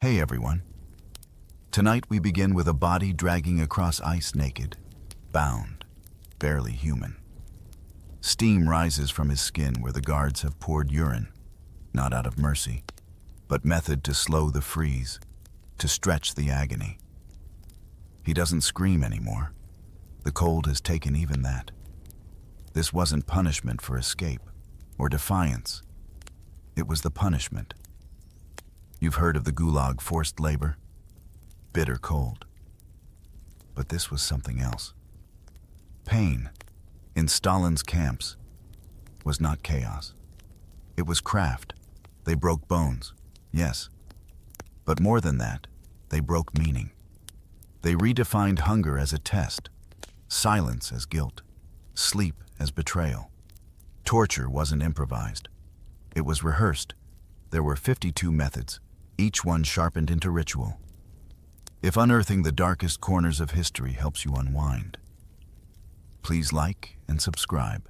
Hey everyone. Tonight we begin with a body dragging across ice naked, bound, barely human. Steam rises from his skin where the guards have poured urine, not out of mercy, but method to slow the freeze, to stretch the agony. He doesn't scream anymore. The cold has taken even that. This wasn't punishment for escape or defiance. It was the punishment. You've heard of the Gulag forced labor? Bitter cold. But this was something else. Pain, in Stalin's camps, was not chaos. It was craft. They broke bones, yes. But more than that, they broke meaning. They redefined hunger as a test, silence as guilt, sleep as betrayal. Torture wasn't improvised. It was rehearsed. There were 52 methods, each one sharpened into ritual. If unearthing the darkest corners of history helps you unwind, please like and subscribe.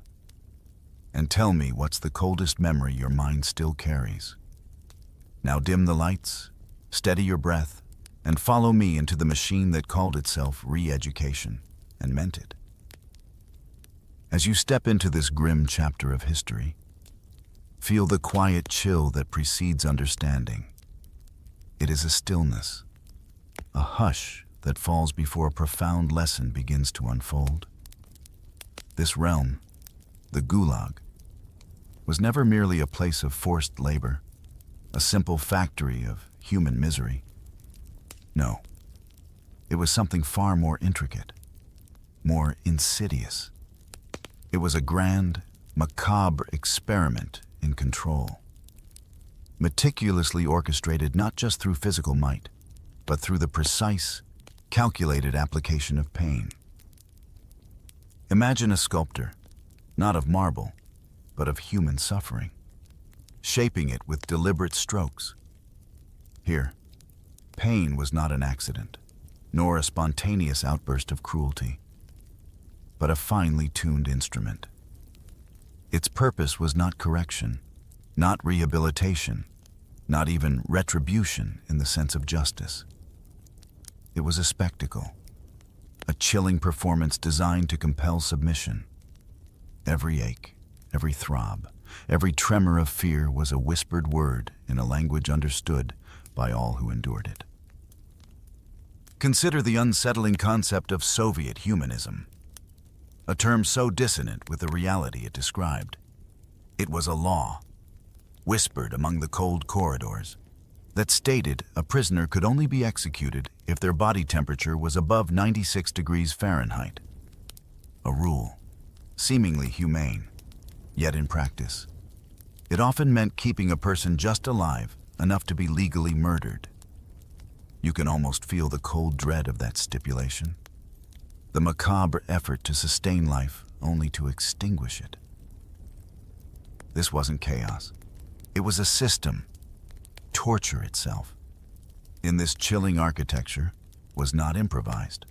And tell me what's the coldest memory your mind still carries. Now dim the lights, steady your breath, and follow me into the machine that called itself re-education, and meant it. As you step into this grim chapter of history, feel the quiet chill that precedes understanding. It is a stillness, a hush that falls before a profound lesson begins to unfold. This realm, the Gulag, was never merely a place of forced labor, a simple factory of human misery. No, it was something far more intricate, more insidious. It was a grand, macabre experiment in control, meticulously orchestrated not just through physical might, but through the precise, calculated application of pain. Imagine a sculptor, not of marble, but of human suffering, shaping it with deliberate strokes. Here, pain was not an accident, nor a spontaneous outburst of cruelty, but a finely tuned instrument. Its purpose was not correction, not rehabilitation, not even retribution in the sense of justice. It was a spectacle, a chilling performance designed to compel submission. Every ache, every throb, every tremor of fear was a whispered word in a language understood by all who endured it. Consider the unsettling concept of Soviet humanism, a term so dissonant with the reality it described. It was a law, whispered among the cold corridors, that stated a prisoner could only be executed if their body temperature was above 96 degrees Fahrenheit. A rule, seemingly humane, yet in practice, it often meant keeping a person just alive enough to be legally murdered. You can almost feel the cold dread of that stipulation, the macabre effort to sustain life only to extinguish it. This wasn't chaos. It was a system, torture itself. In this chilling architecture was not improvised.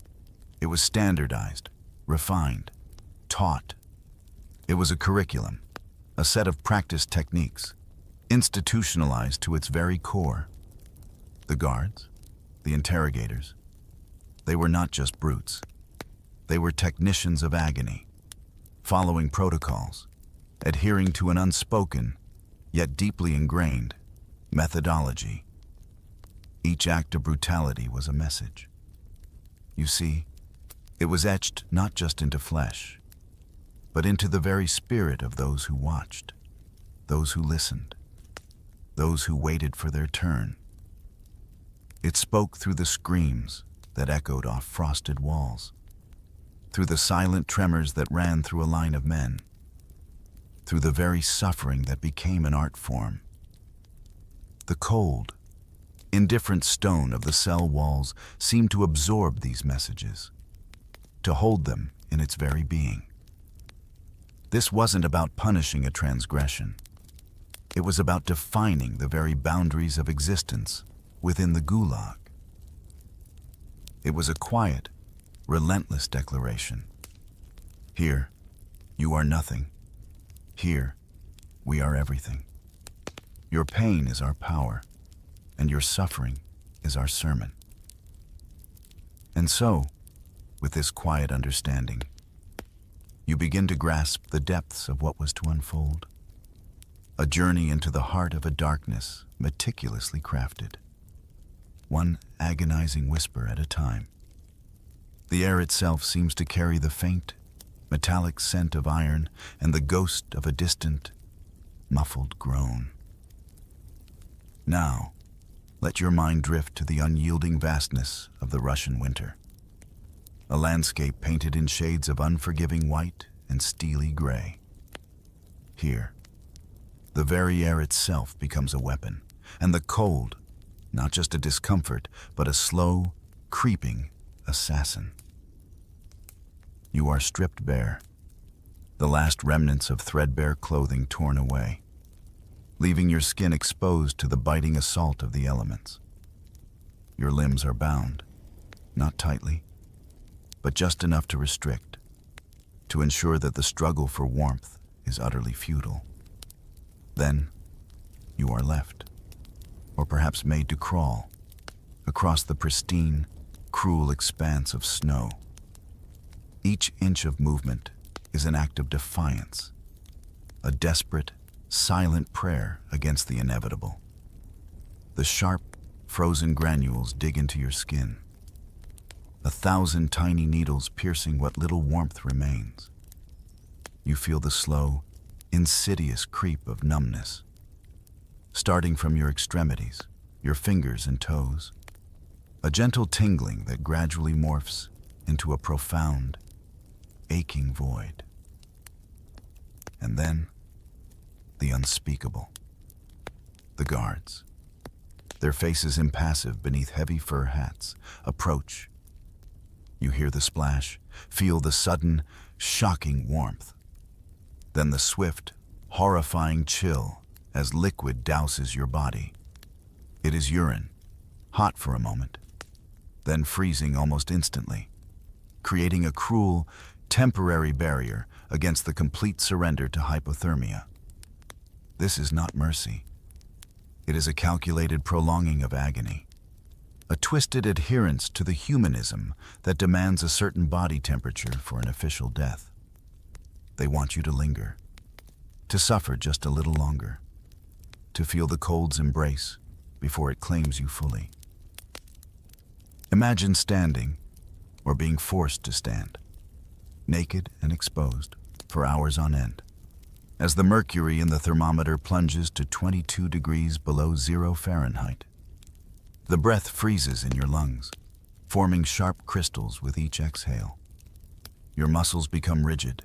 It was standardized, refined, taught. It was a curriculum, a set of practice techniques, institutionalized to its very core. The guards, the interrogators, they were not just brutes. They were technicians of agony, following protocols, adhering to an unspoken, yet deeply ingrained, methodology. Each act of brutality was a message. You see, it was etched not just into flesh, but into the very spirit of those who watched, those who listened, those who waited for their turn. It spoke through the screams that echoed off frosted walls, through the silent tremors that ran through a line of men, through the very suffering that became an art form. The cold, indifferent stone of the cell walls seemed to absorb these messages, to hold them in its very being. This wasn't about punishing a transgression. It was about defining the very boundaries of existence within the Gulag. It was a quiet, relentless declaration. Here, you are nothing. Here, we are everything. Your pain is our power, and your suffering is our sermon. And so, with this quiet understanding, you begin to grasp the depths of what was to unfold. A journey into the heart of a darkness meticulously crafted, one agonizing whisper at a time. The air itself seems to carry the faint, metallic scent of iron and the ghost of a distant, muffled groan. Now, let your mind drift to the unyielding vastness of the Russian winter. A landscape painted in shades of unforgiving white and steely gray. Here, the very air itself becomes a weapon, and the cold, not just a discomfort, but a slow, creeping assassin. You are stripped bare, the last remnants of threadbare clothing torn away, leaving your skin exposed to the biting assault of the elements. Your limbs are bound, not tightly, but just enough to restrict, to ensure that the struggle for warmth is utterly futile. Then, you are left, or perhaps made to crawl, across the pristine, cruel expanse of snow. Each inch of movement is an act of defiance, a desperate, silent prayer against the inevitable. The sharp, frozen granules dig into your skin, 1,000 tiny needles piercing what little warmth remains. You feel the slow, insidious creep of numbness, starting from your extremities, your fingers and toes, a gentle tingling that gradually morphs into a profound, aching void. And then, the unspeakable. The guards, their faces impassive beneath heavy fur hats, approach. You hear the splash, feel the sudden, shocking warmth. Then the swift, horrifying chill as liquid douses your body. It is urine, hot for a moment, then freezing almost instantly, creating a cruel, temporary barrier against the complete surrender to hypothermia. This is not mercy. It is a calculated prolonging of agony, a twisted adherence to the humanism that demands a certain body temperature for an official death. They want you to linger, to suffer just a little longer, to feel the cold's embrace before it claims you fully. Imagine standing, or being forced to stand, naked and exposed, for hours on end, as the mercury in the thermometer plunges to 22 degrees below 0 Fahrenheit. The breath freezes in your lungs, forming sharp crystals with each exhale. Your muscles become rigid,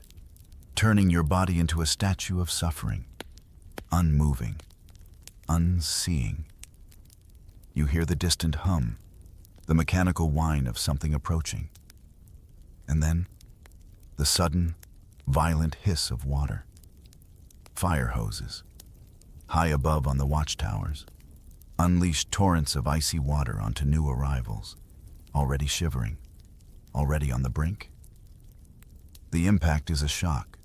turning your body into a statue of suffering, unmoving, unseeing. You hear the distant hum, the mechanical whine of something approaching. And then, the sudden, violent hiss of water. Fire hoses, high above on the watchtowers, unleash torrents of icy water onto new arrivals, already shivering, already on the brink. The impact is a shock,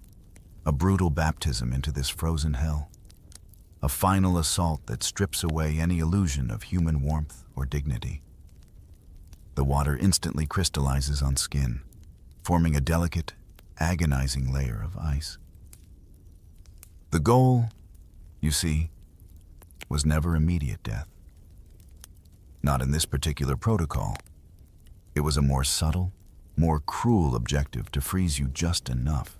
a brutal baptism into this frozen hell, a final assault that strips away any illusion of human warmth or dignity. The water instantly crystallizes on skin, forming a delicate, agonizing layer of ice. The goal, you see, was never immediate death. Not in this particular protocol. It was a more subtle, more cruel objective to freeze you just enough,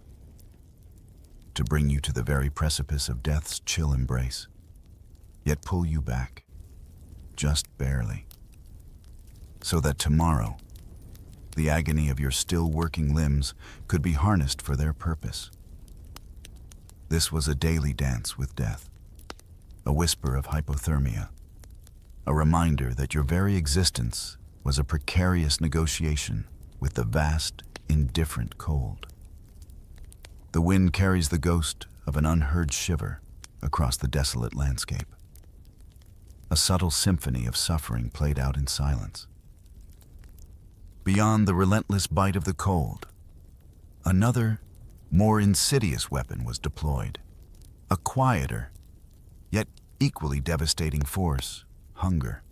to bring you to the very precipice of death's chill embrace, yet pull you back, just barely, so that tomorrow, the agony of your still working limbs could be harnessed for their purpose. This was a daily dance with death, a whisper of hypothermia, a reminder that your very existence was a precarious negotiation with the vast, indifferent cold. The wind carries the ghost of an unheard shiver across the desolate landscape, a subtle symphony of suffering played out in silence. Beyond the relentless bite of the cold, another, more insidious weapon was deployed, a quieter, yet equally devastating force: hunger.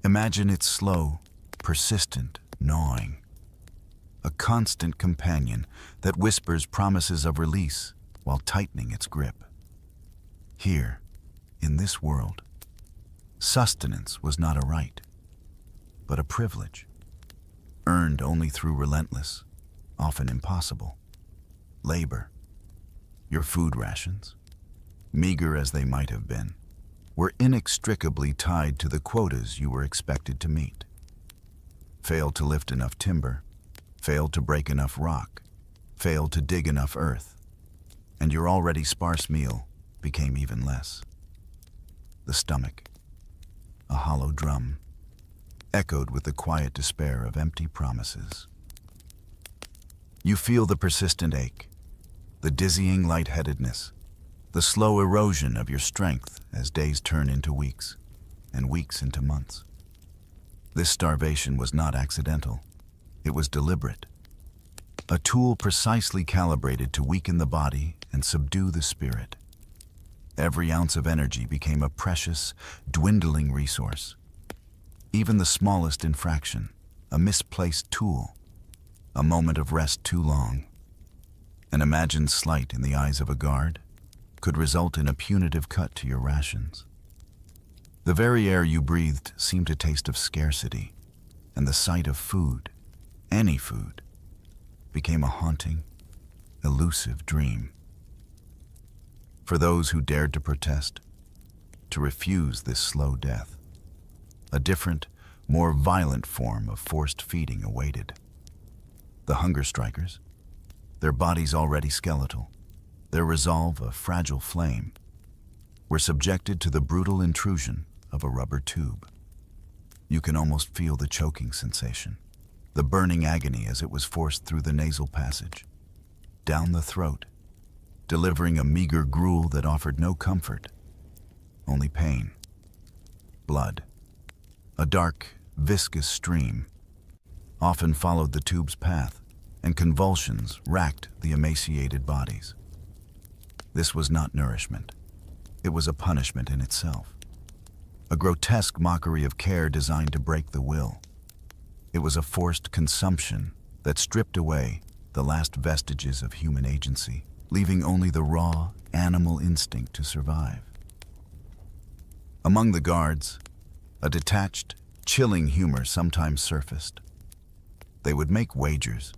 Imagine its slow, persistent gnawing, a constant companion that whispers promises of release while tightening its grip. Here, in this world, sustenance was not a right, but a privilege, earned only through relentless, often impossible, labor. Your food rations, meager as they might have been, were inextricably tied to the quotas you were expected to meet. Failed to lift enough timber, failed to break enough rock, failed to dig enough earth, and your already sparse meal became even less. The stomach, a hollow drum, echoed with the quiet despair of empty promises. You feel the persistent ache, the dizzying lightheadedness, the slow erosion of your strength as days turn into weeks, and weeks into months. This starvation was not accidental. It was deliberate. A tool precisely calibrated to weaken the body and subdue the spirit. Every ounce of energy became a precious, dwindling resource. Even the smallest infraction, a misplaced tool, a moment of rest too long, an imagined slight in the eyes of a guard, could result in a punitive cut to your rations. The very air you breathed seemed to taste of scarcity, and the sight of food, any food, became a haunting, elusive dream. For those who dared to protest, to refuse this slow death, a different, more violent form of forced feeding awaited. The hunger strikers, their bodies already skeletal, their resolve a fragile flame, were subjected to the brutal intrusion of a rubber tube. You can almost feel the choking sensation, the burning agony as it was forced through the nasal passage, down the throat, delivering a meager gruel that offered no comfort, only pain. Blood, a dark, viscous stream, often followed the tube's path, and convulsions racked the emaciated bodies. This was not nourishment. It was a punishment in itself. A grotesque mockery of care designed to break the will. It was a forced consumption that stripped away the last vestiges of human agency, leaving only the raw, animal instinct to survive. Among the guards, a detached, chilling humor sometimes surfaced. They would make wagers.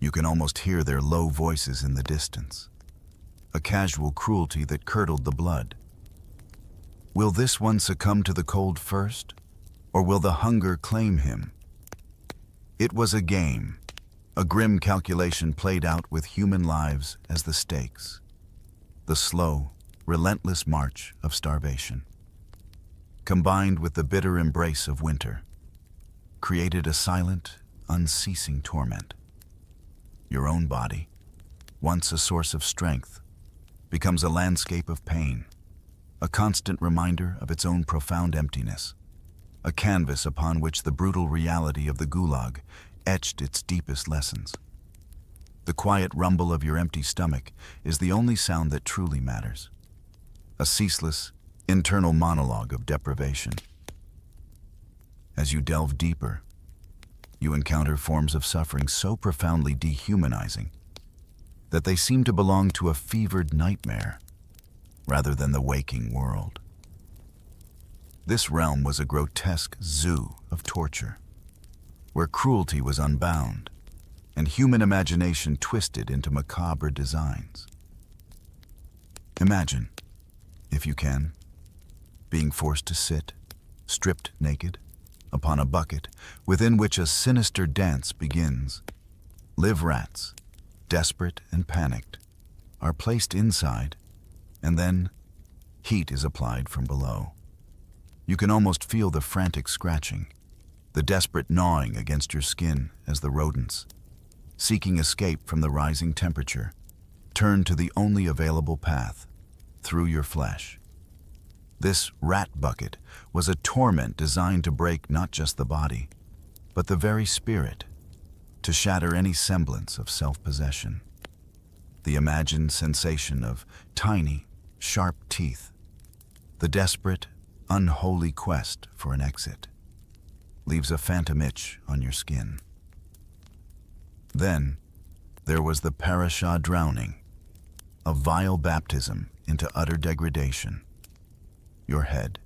You can almost hear their low voices in the distance. A casual cruelty that curdled the blood. Will this one succumb to the cold first, or will the hunger claim him? It was a game, a grim calculation played out with human lives as the stakes. The slow, relentless march of starvation, combined with the bitter embrace of winter, created a silent, unceasing torment. Your own body, once a source of strength, becomes a landscape of pain, a constant reminder of its own profound emptiness, a canvas upon which the brutal reality of the Gulag etched its deepest lessons. The quiet rumble of your empty stomach is the only sound that truly matters, a ceaseless, internal monologue of deprivation. As you delve deeper, you encounter forms of suffering so profoundly dehumanizing that they seem to belong to a fevered nightmare rather than the waking world. This realm was a grotesque zoo of torture, where cruelty was unbound and human imagination twisted into macabre designs. Imagine, if you can, being forced to sit, stripped naked, upon a bucket within which a sinister dance begins. Live rats, desperate and panicked, are placed inside, and then heat is applied from below. You can almost feel the frantic scratching, the desperate gnawing against your skin as the rodents, seeking escape from the rising temperature, turn to the only available path, through your flesh. This rat bucket was a torment designed to break not just the body, but the very spirit, to shatter any semblance of self-possession. The imagined sensation of tiny, sharp teeth, the desperate, unholy quest for an exit. leaves a phantom itch on your skin. Then, there was the parasha drowning, a vile baptism into utter degradation. Your head,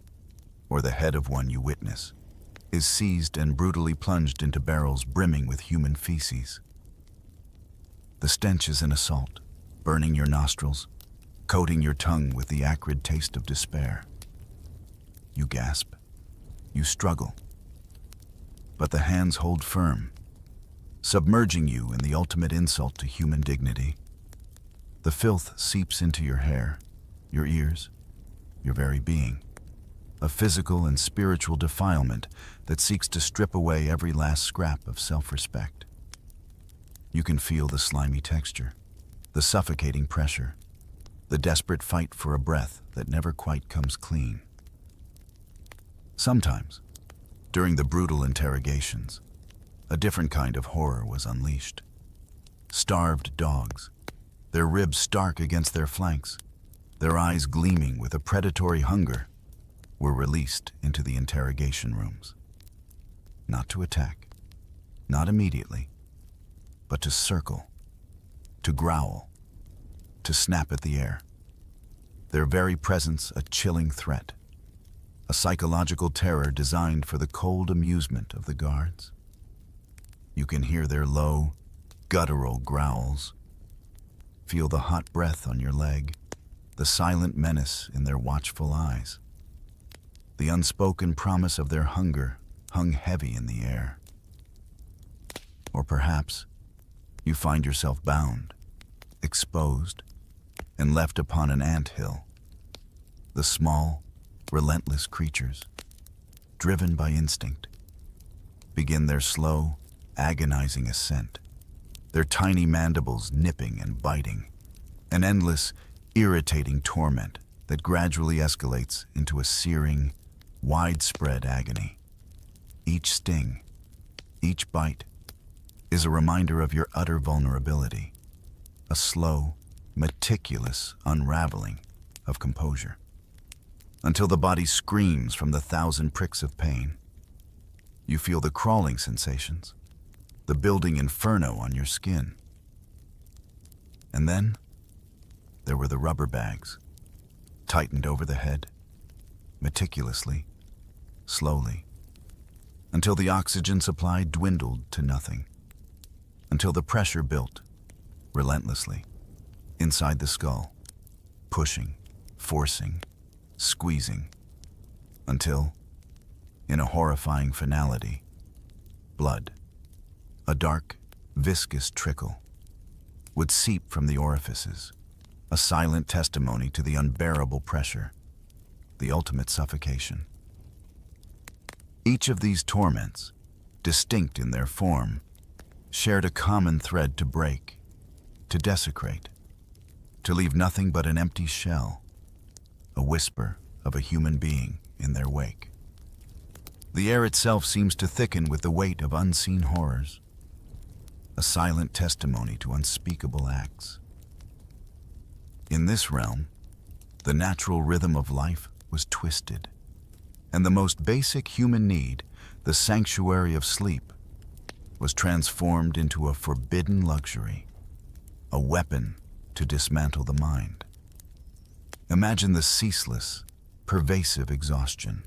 or the head of one you witness, is seized and brutally plunged into barrels brimming with human feces. The stench is an assault, burning your nostrils, coating your tongue with the acrid taste of despair. You gasp, you struggle, but the hands hold firm, submerging you in the ultimate insult to human dignity. The filth seeps into your hair, your ears, your very being, a physical and spiritual defilement that seeks to strip away every last scrap of self-respect. You can feel the slimy texture, the suffocating pressure, the desperate fight for a breath that never quite comes clean. Sometimes, during the brutal interrogations, a different kind of horror was unleashed. Starved dogs, their ribs stark against their flanks, their eyes gleaming with a predatory hunger, were released into the interrogation rooms. Not to attack, not immediately, but to circle, to growl, to snap at the air. Their very presence a chilling threat, a psychological terror designed for the cold amusement of the guards. You can hear their low, guttural growls, feel the hot breath on your leg, the silent menace in their watchful eyes. The unspoken promise of their hunger hung heavy in the air. Or perhaps you find yourself bound, exposed, and left upon an anthill. The small, relentless creatures, driven by instinct, begin their slow, agonizing ascent, their tiny mandibles nipping and biting, an endless, irritating torment that gradually escalates into a searing, widespread agony. Each sting, each bite, is a reminder of your utter vulnerability, a slow, meticulous unraveling of composure, until the body screams from the 1,000 pricks of pain. You feel the crawling sensations, the building inferno on your skin. And then, there were the rubber bags, tightened over the head, meticulously, slowly, until the oxygen supply dwindled to nothing, until the pressure built, relentlessly, inside the skull, pushing, forcing, squeezing, until, in a horrifying finality, blood, a dark, viscous trickle, would seep from the orifices, a silent testimony to the unbearable pressure, the ultimate suffocation. Each of these torments, distinct in their form, shared a common thread to break, to desecrate, to leave nothing but an empty shell, a whisper of a human being in their wake. The air itself seems to thicken with the weight of unseen horrors, a silent testimony to unspeakable acts. In this realm, the natural rhythm of life was twisted, and the most basic human need, the sanctuary of sleep, was transformed into a forbidden luxury, a weapon to dismantle the mind. Imagine the ceaseless, pervasive exhaustion,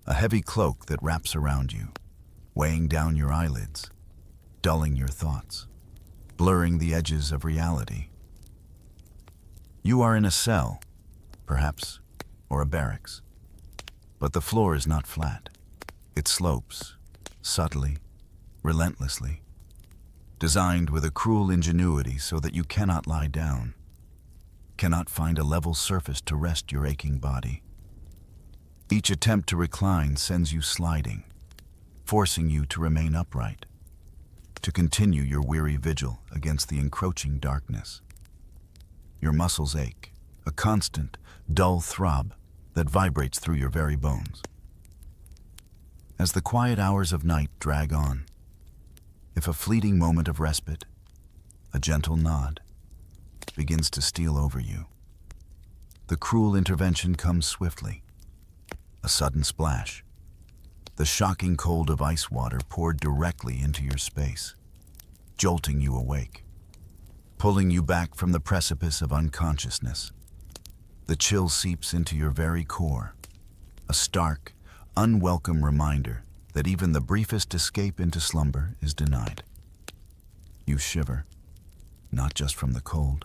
a heavy cloak that wraps around you, weighing down your eyelids, dulling your thoughts, blurring the edges of reality. You are in a cell, perhaps, or a barracks, but the floor is not flat. It slopes, subtly, relentlessly, designed with a cruel ingenuity so that you cannot lie down, cannot find a level surface to rest your aching body. Each attempt to recline sends you sliding, forcing you to remain upright, to continue your weary vigil against the encroaching darkness. Your muscles ache, a constant, dull throb that vibrates through your very bones. As the quiet hours of night drag on, if a fleeting moment of respite, a gentle nod, begins to steal over you, the cruel intervention comes swiftly, a sudden splash, The shocking cold of ice water poured directly into your space, jolting you awake, pulling you back from the precipice of unconsciousness. The chill seeps into your very core, a stark, unwelcome reminder that even the briefest escape into slumber is denied. You shiver, not just from the cold,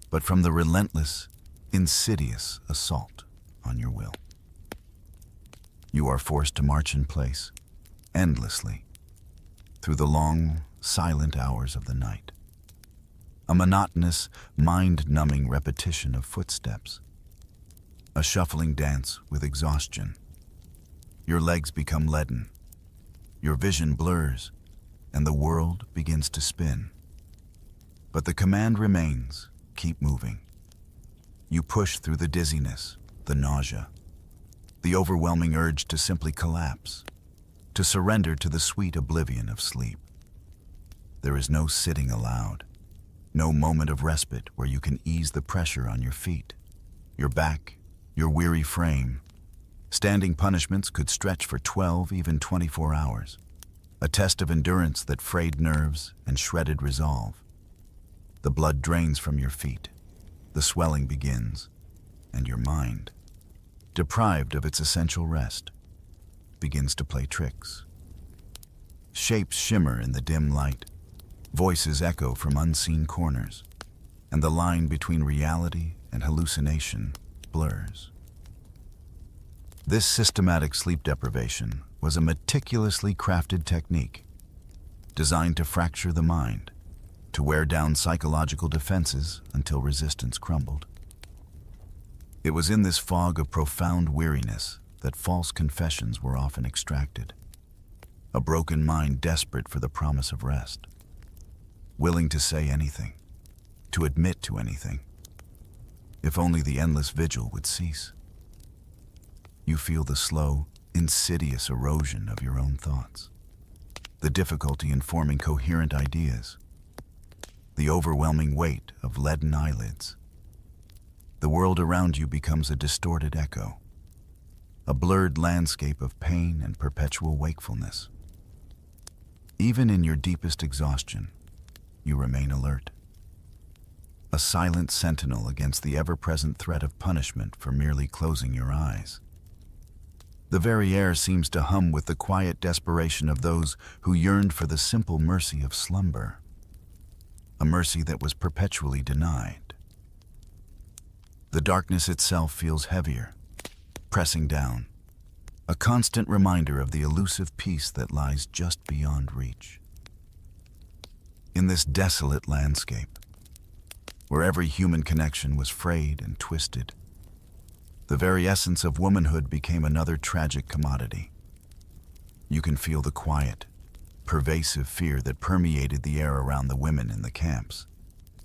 but from the relentless, insidious assault on your will. You are forced to march in place, endlessly, through the long, silent hours of the night. A monotonous, mind-numbing repetition of footsteps. A shuffling dance with exhaustion. Your legs become leaden. Your vision blurs, and the world begins to spin. But the command remains, keep moving. You push through the dizziness, the nausea, the overwhelming urge to simply collapse, to surrender to the sweet oblivion of sleep. There is no sitting allowed, no moment of respite where you can ease the pressure on your feet, your back, your weary frame. Standing punishments could stretch for 12, even 24 hours, a test of endurance that frayed nerves and shredded resolve. The blood drains from your feet, the swelling begins, and your mind, deprived of its essential rest, begins to play tricks. Shapes shimmer in the dim light, voices echo from unseen corners, and the line between reality and hallucination blurs. This systematic sleep deprivation was a meticulously crafted technique, designed to fracture the mind, to wear down psychological defenses until resistance crumbled. It was in this fog of profound weariness that false confessions were often extracted. A broken mind desperate for the promise of rest, willing to say anything, to admit to anything, if only the endless vigil would cease. You feel the slow, insidious erosion of your own thoughts, the difficulty in forming coherent ideas, the overwhelming weight of leaden eyelids. The world around you becomes a distorted echo, a blurred landscape of pain and perpetual wakefulness. Even in your deepest exhaustion, you remain alert, a silent sentinel against the ever-present threat of punishment for merely closing your eyes. The very air seems to hum with the quiet desperation of those who yearned for the simple mercy of slumber, a mercy that was perpetually denied. The darkness itself feels heavier, pressing down, a constant reminder of the elusive peace that lies just beyond reach. In this desolate landscape, where every human connection was frayed and twisted, the very essence of womanhood became another tragic commodity. You can feel the quiet, pervasive fear that permeated the air around the women in the camps,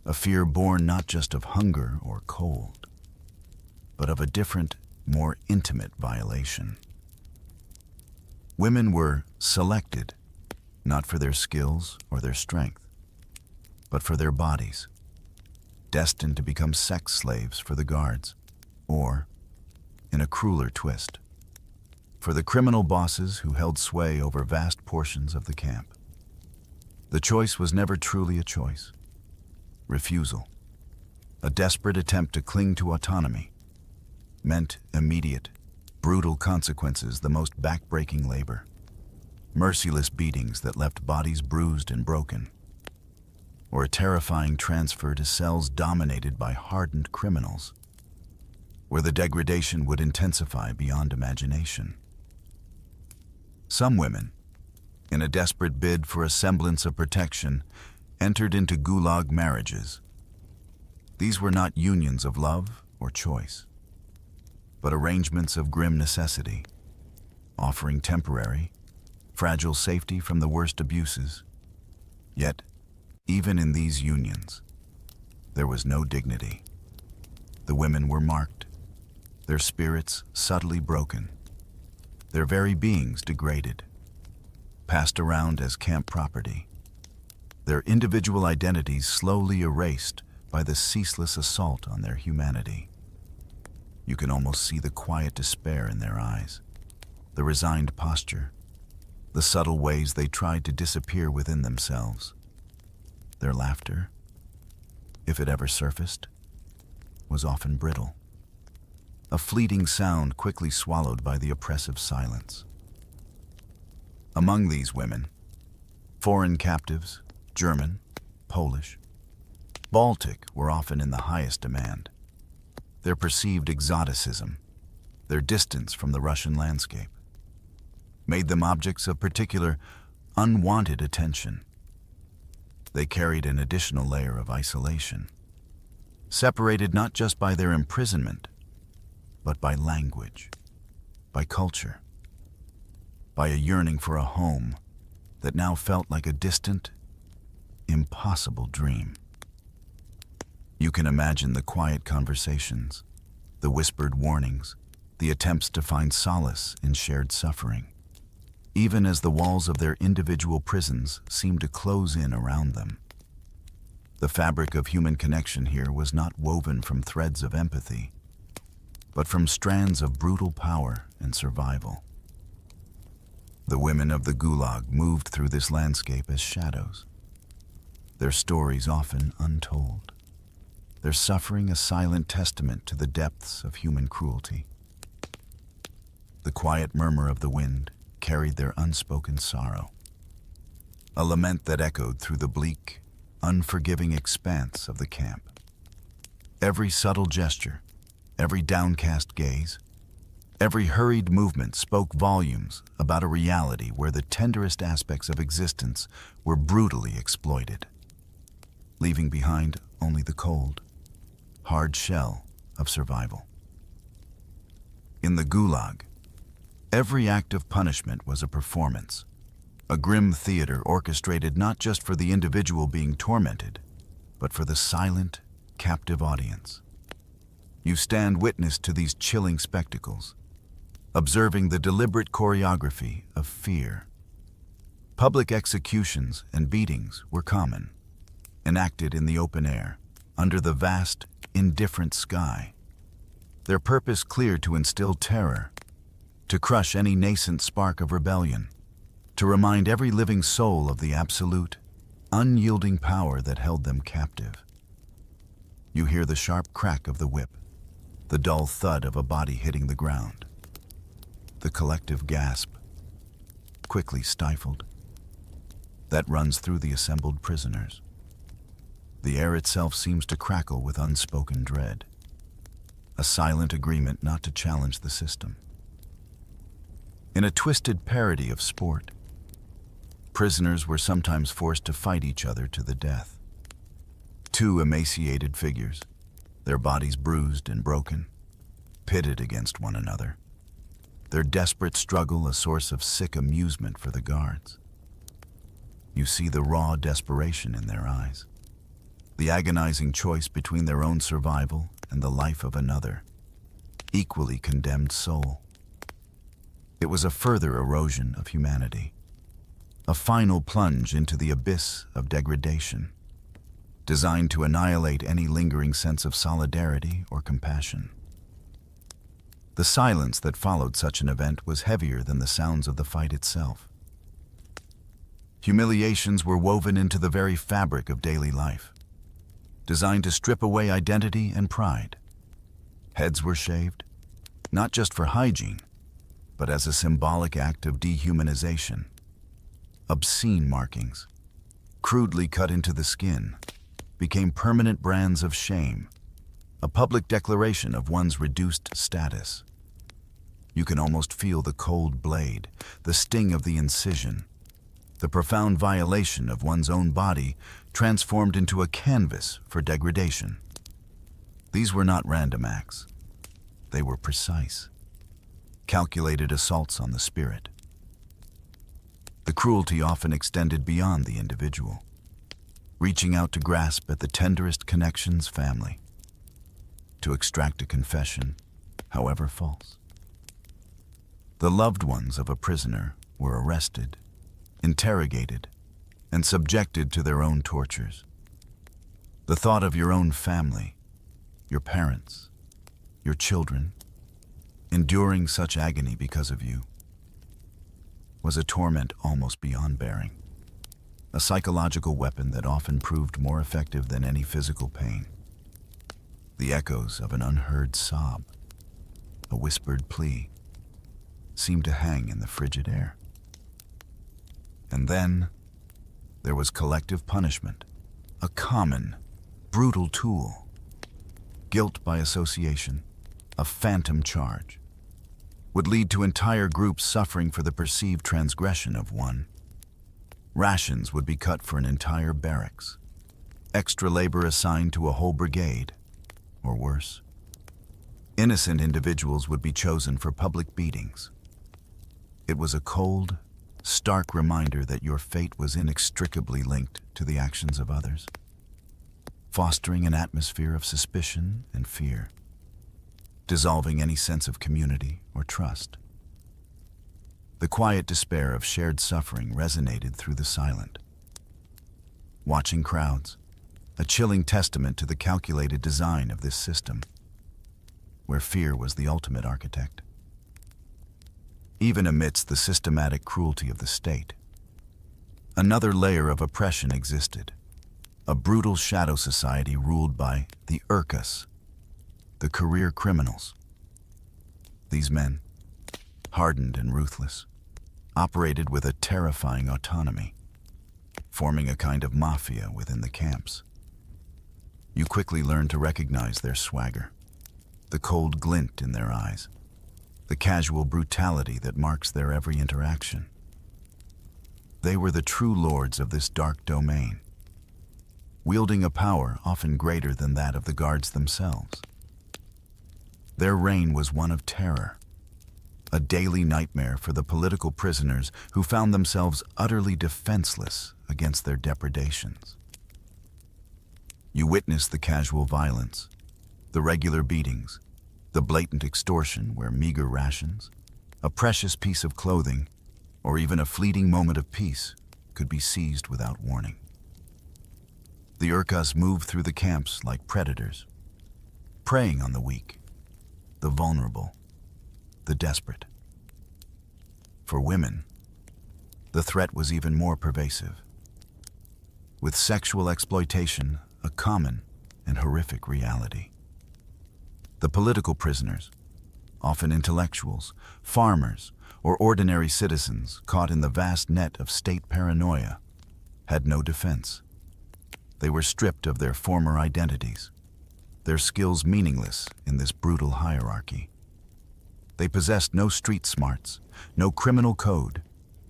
a fear born not just of hunger or cold, but of a different, more intimate violation. Women were selected, not for their skills or their strength, but for their bodies, destined to become sex slaves for the guards, or, in a crueler twist, for the criminal bosses who held sway over vast portions of the camp. The choice was never truly a choice. Refusal, a desperate attempt to cling to autonomy, meant immediate, brutal consequences, the most back-breaking labor, merciless beatings that left bodies bruised and broken, or a terrifying transfer to cells dominated by hardened criminals, where the degradation would intensify beyond imagination. Some women, in a desperate bid for a semblance of protection, entered into Gulag marriages. These were not unions of love or choice, but arrangements of grim necessity, offering temporary, fragile safety from the worst abuses. Yet, even in these unions, there was no dignity. The women were marked, their spirits subtly broken, their very beings degraded, passed around as camp property, their individual identities slowly erased by the ceaseless assault on their humanity. You can almost see the quiet despair in their eyes, the resigned posture, the subtle ways they tried to disappear within themselves. Their laughter, if it ever surfaced, was often brittle, a fleeting sound quickly swallowed by the oppressive silence. Among these women, foreign captives, German, Polish, Baltic, were often in the highest demand. Their perceived exoticism, their distance from the Russian landscape, made them objects of particular, unwanted attention. They carried an additional layer of isolation, separated not just by their imprisonment, but by language, by culture, by a yearning for a home that now felt like a distant, impossible dream. You can imagine the quiet conversations, the whispered warnings, the attempts to find solace in shared suffering, even as the walls of their individual prisons seemed to close in around them. The fabric of human connection here was not woven from threads of empathy, but from strands of brutal power and survival. The women of the Gulag moved through this landscape as shadows, their stories often untold, their suffering a silent testament to the depths of human cruelty. The quiet murmur of the wind carried their unspoken sorrow, a lament that echoed through the bleak, unforgiving expanse of the camp. Every subtle gesture, every downcast gaze, every hurried movement spoke volumes about a reality where the tenderest aspects of existence were brutally exploited, leaving behind only the cold, hard shell of survival. In the Gulag, every act of punishment was a performance, a grim theater orchestrated not just for the individual being tormented, but for the silent, captive audience. You stand witness to these chilling spectacles, observing the deliberate choreography of fear. Public executions and beatings were common, enacted in the open air, under the vast, indifferent sky. Their purpose clear: to instill terror, to crush any nascent spark of rebellion, to remind every living soul of the absolute, unyielding power that held them captive. You hear the sharp crack of the whip, the dull thud of a body hitting the ground, the collective gasp, quickly stifled, that runs through the assembled prisoners. The air itself seems to crackle with unspoken dread, a silent agreement not to challenge the system. In a twisted parody of sport, prisoners were sometimes forced to fight each other to the death. Two emaciated figures, their bodies bruised and broken, pitted against one another, their desperate struggle a source of sick amusement for the guards. You see the raw desperation in their eyes, the agonizing choice between their own survival and the life of another, equally condemned soul. It was a further erosion of humanity, a final plunge into the abyss of degradation, designed to annihilate any lingering sense of solidarity or compassion. The silence that followed such an event was heavier than the sounds of the fight itself. Humiliations were woven into the very fabric of daily life, designed to strip away identity and pride. Heads were shaved, not just for hygiene, but as a symbolic act of dehumanization. Obscene markings, crudely cut into the skin, became permanent brands of shame, a public declaration of one's reduced status. You can almost feel the cold blade, the sting of the incision, the profound violation of one's own body transformed into a canvas for degradation. These were not random acts. They were precise, calculated assaults on the spirit. The cruelty often extended beyond the individual, reaching out to grasp at the tenderest connection's family, to extract a confession, however false. The loved ones of a prisoner were arrested, interrogated, and subjected to their own tortures. The thought of your own family, your parents, your children, enduring such agony because of you, was a torment almost beyond bearing, a psychological weapon that often proved more effective than any physical pain. The echoes of an unheard sob, a whispered plea, seemed to hang in the frigid air. And then there was collective punishment, a common, brutal tool. Guilt by association, a phantom charge, would lead to entire groups suffering for the perceived transgression of one. Rations would be cut for an entire barracks, extra labor assigned to a whole brigade, or worse. Innocent individuals would be chosen for public beatings. It was a cold, stark reminder that your fate was inextricably linked to the actions of others, fostering an atmosphere of suspicion and fear, dissolving any sense of community or trust. The quiet despair of shared suffering resonated through the silent. Watching crowds, a chilling testament to the calculated design of this system, where fear was the ultimate architect. Even amidst the systematic cruelty of the state, another layer of oppression existed, a brutal shadow society ruled by the Urkas, the career criminals. These men, hardened and ruthless, operated with a terrifying autonomy, forming a kind of mafia within the camps. You quickly learned to recognize their swagger, the cold glint in their eyes, the casual brutality that marks their every interaction. They were the true lords of this dark domain, wielding a power often greater than that of the guards themselves. Their reign was one of terror, a daily nightmare for the political prisoners who found themselves utterly defenseless against their depredations. You witnessed the casual violence, the regular beatings, the blatant extortion where meager rations, a precious piece of clothing, or even a fleeting moment of peace could be seized without warning. The Urkas moved through the camps like predators, preying on the weak, the vulnerable, the desperate. For women, the threat was even more pervasive, with sexual exploitation a common and horrific reality. The political prisoners, often intellectuals, farmers, or ordinary citizens caught in the vast net of state paranoia, had no defense. They were stripped of their former identities, their skills meaningless in this brutal hierarchy. They possessed no street smarts, no criminal code,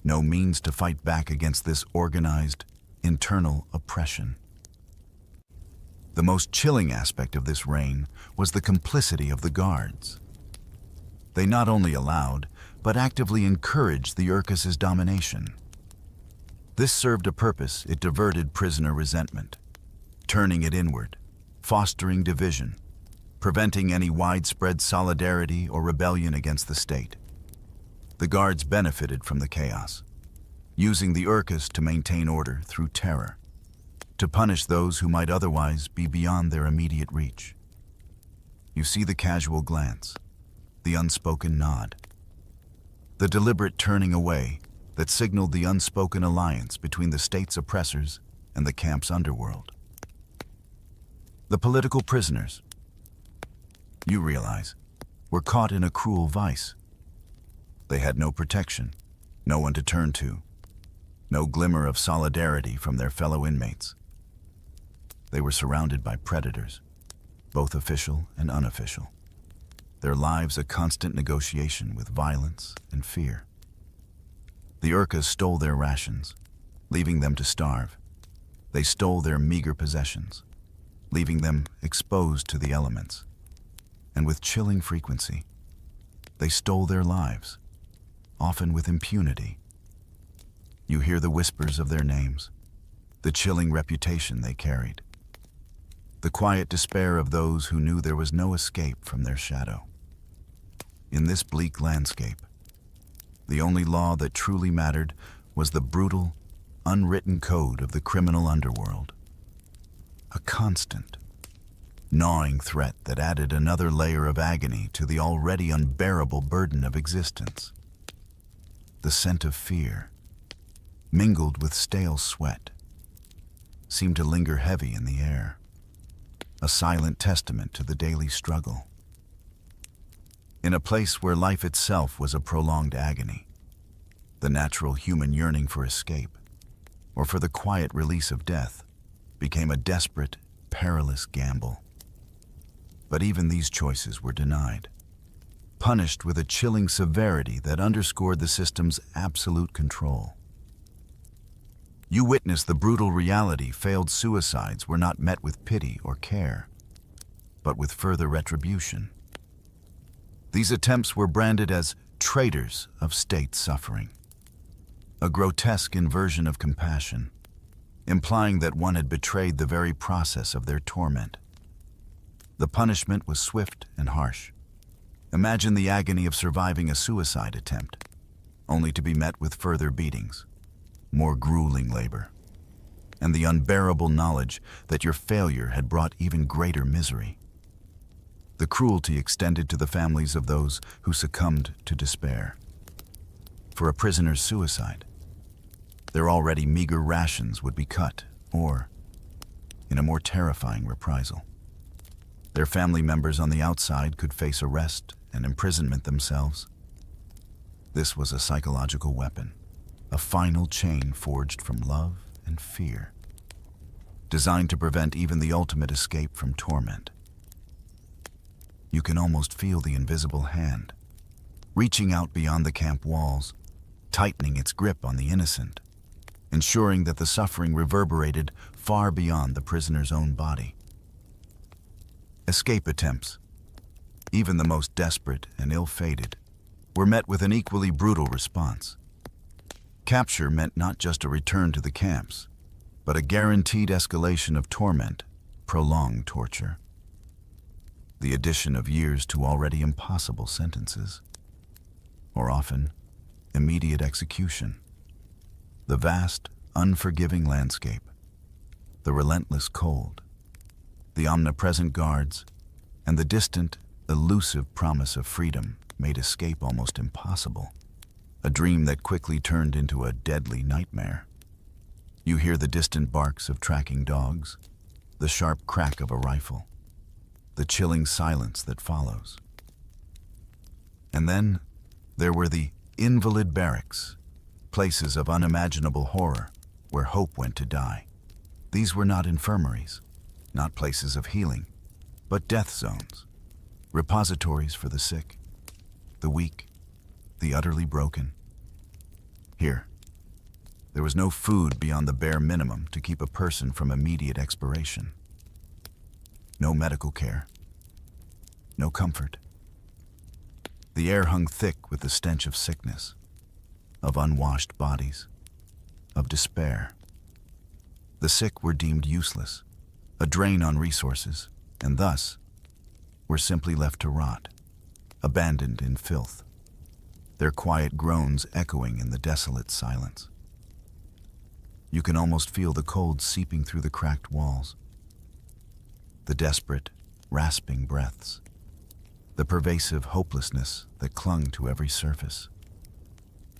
no means to fight back against this organized, internal oppression. The most chilling aspect of this reign was the complicity of the guards. They not only allowed, but actively encouraged the Urkas' domination. This served a purpose. It diverted prisoner resentment, turning it inward, fostering division, preventing any widespread solidarity or rebellion against the state. The guards benefited from the chaos, using the Urkas to maintain order through terror, to punish those who might otherwise be beyond their immediate reach. You see the casual glance, the unspoken nod, the deliberate turning away that signaled the unspoken alliance between the state's oppressors and the camp's underworld. The political prisoners, you realize, were caught in a cruel vice. They had no protection, no one to turn to, no glimmer of solidarity from their fellow inmates. They were surrounded by predators, both official and unofficial, their lives a constant negotiation with violence and fear. The Urkas stole their rations, leaving them to starve. They stole their meager possessions, leaving them exposed to the elements. And with chilling frequency, they stole their lives, often with impunity. You hear the whispers of their names, the chilling reputation they carried, the quiet despair of those who knew there was no escape from their shadow. In this bleak landscape, the only law that truly mattered was the brutal, unwritten code of the criminal underworld. A constant, gnawing threat that added another layer of agony to the already unbearable burden of existence. the scent of fear, mingled with stale sweat, seemed to linger heavy in the air, a silent testament to the daily struggle. In a place where life itself was a prolonged agony, the natural human yearning for escape, or for the quiet release of death, became a desperate, perilous gamble. But even these choices were denied, punished with a chilling severity that underscored the system's absolute control. You witnessed the brutal reality failed suicides were not met with pity or care, but with further retribution. These attempts were branded as traitors of state suffering, a grotesque inversion of compassion, implying that one had betrayed the very process of their torment. The punishment was swift and harsh. Imagine the agony of surviving a suicide attempt, only to be met with further beatings, more grueling labor, and the unbearable knowledge that your failure had brought even greater misery. The cruelty extended to the families of those who succumbed to despair. For a prisoner's suicide, their already meager rations would be cut, or, in a more terrifying reprisal, their family members on the outside could face arrest and imprisonment themselves. This was a psychological weapon, a final chain forged from love and fear, designed to prevent even the ultimate escape from torment. You can almost feel the invisible hand, reaching out beyond the camp walls, tightening its grip on the innocent, ensuring that the suffering reverberated far beyond the prisoner's own body. Escape attempts, even the most desperate and ill-fated, were met with an equally brutal response. Capture meant not just a return to the camps, but a guaranteed escalation of torment, prolonged torture. The addition of years to already impossible sentences, or often immediate execution. The vast, unforgiving landscape, the relentless cold, the omnipresent guards, and the distant, elusive promise of freedom made escape almost impossible, a dream that quickly turned into a deadly nightmare. You hear the distant barks of tracking dogs, the sharp crack of a rifle, the chilling silence that follows. And then there were the invalid barracks, places of unimaginable horror where hope went to die. These were not infirmaries, not places of healing, but death zones, repositories for the sick, the weak, the utterly broken. Here, there was no food beyond the bare minimum to keep a person from immediate expiration. No medical care, no comfort. The air hung thick with the stench of sickness, of unwashed bodies, of despair. The sick were deemed useless, a drain on resources, and thus were simply left to rot, abandoned in filth, their quiet groans echoing in the desolate silence. You can almost feel the cold seeping through the cracked walls, the desperate, rasping breaths, the pervasive hopelessness that clung to every surface.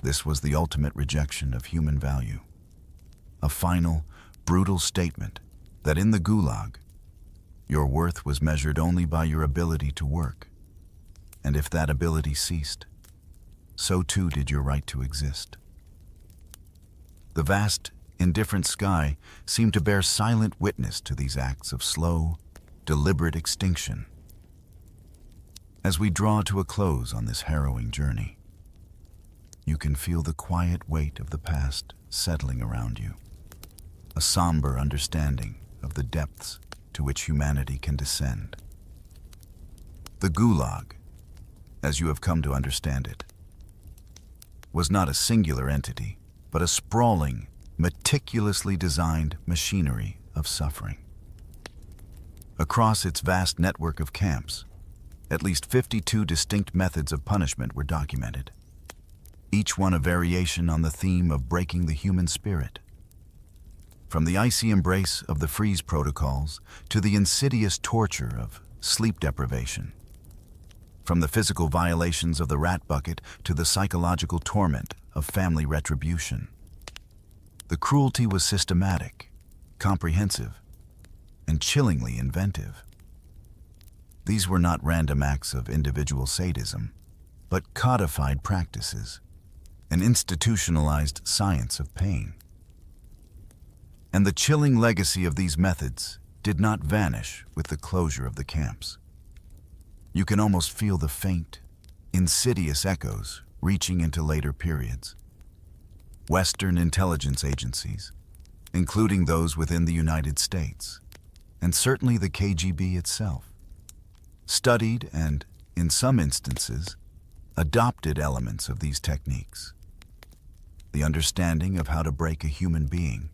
This was the ultimate rejection of human value, a final, brutal statement that in the Gulag, your worth was measured only by your ability to work, and if that ability ceased, so too did your right to exist. The vast, indifferent sky seemed to bear silent witness to these acts of slow, deliberate extinction. As we draw to a close on this harrowing journey, you can feel the quiet weight of the past settling around you, a somber understanding of the depths to which humanity can descend. The Gulag, as you have come to understand it, was not a singular entity, but a sprawling, meticulously designed machinery of suffering. Across its vast network of camps, at least 52 distinct methods of punishment were documented, each one a variation on the theme of breaking the human spirit. From the icy embrace of the freeze protocols to the insidious torture of sleep deprivation, from the physical violations of the rat bucket to the psychological torment of family retribution. The cruelty was systematic, comprehensive, and chillingly inventive. These were not random acts of individual sadism, but codified practices, an institutionalized science of pain. And the chilling legacy of these methods did not vanish with the closure of the camps. You can almost feel the faint, insidious echoes reaching into later periods. Western intelligence agencies, including those within the United States, and certainly the KGB itself, studied and, in some instances, adopted elements of these techniques. The understanding of how to break a human being,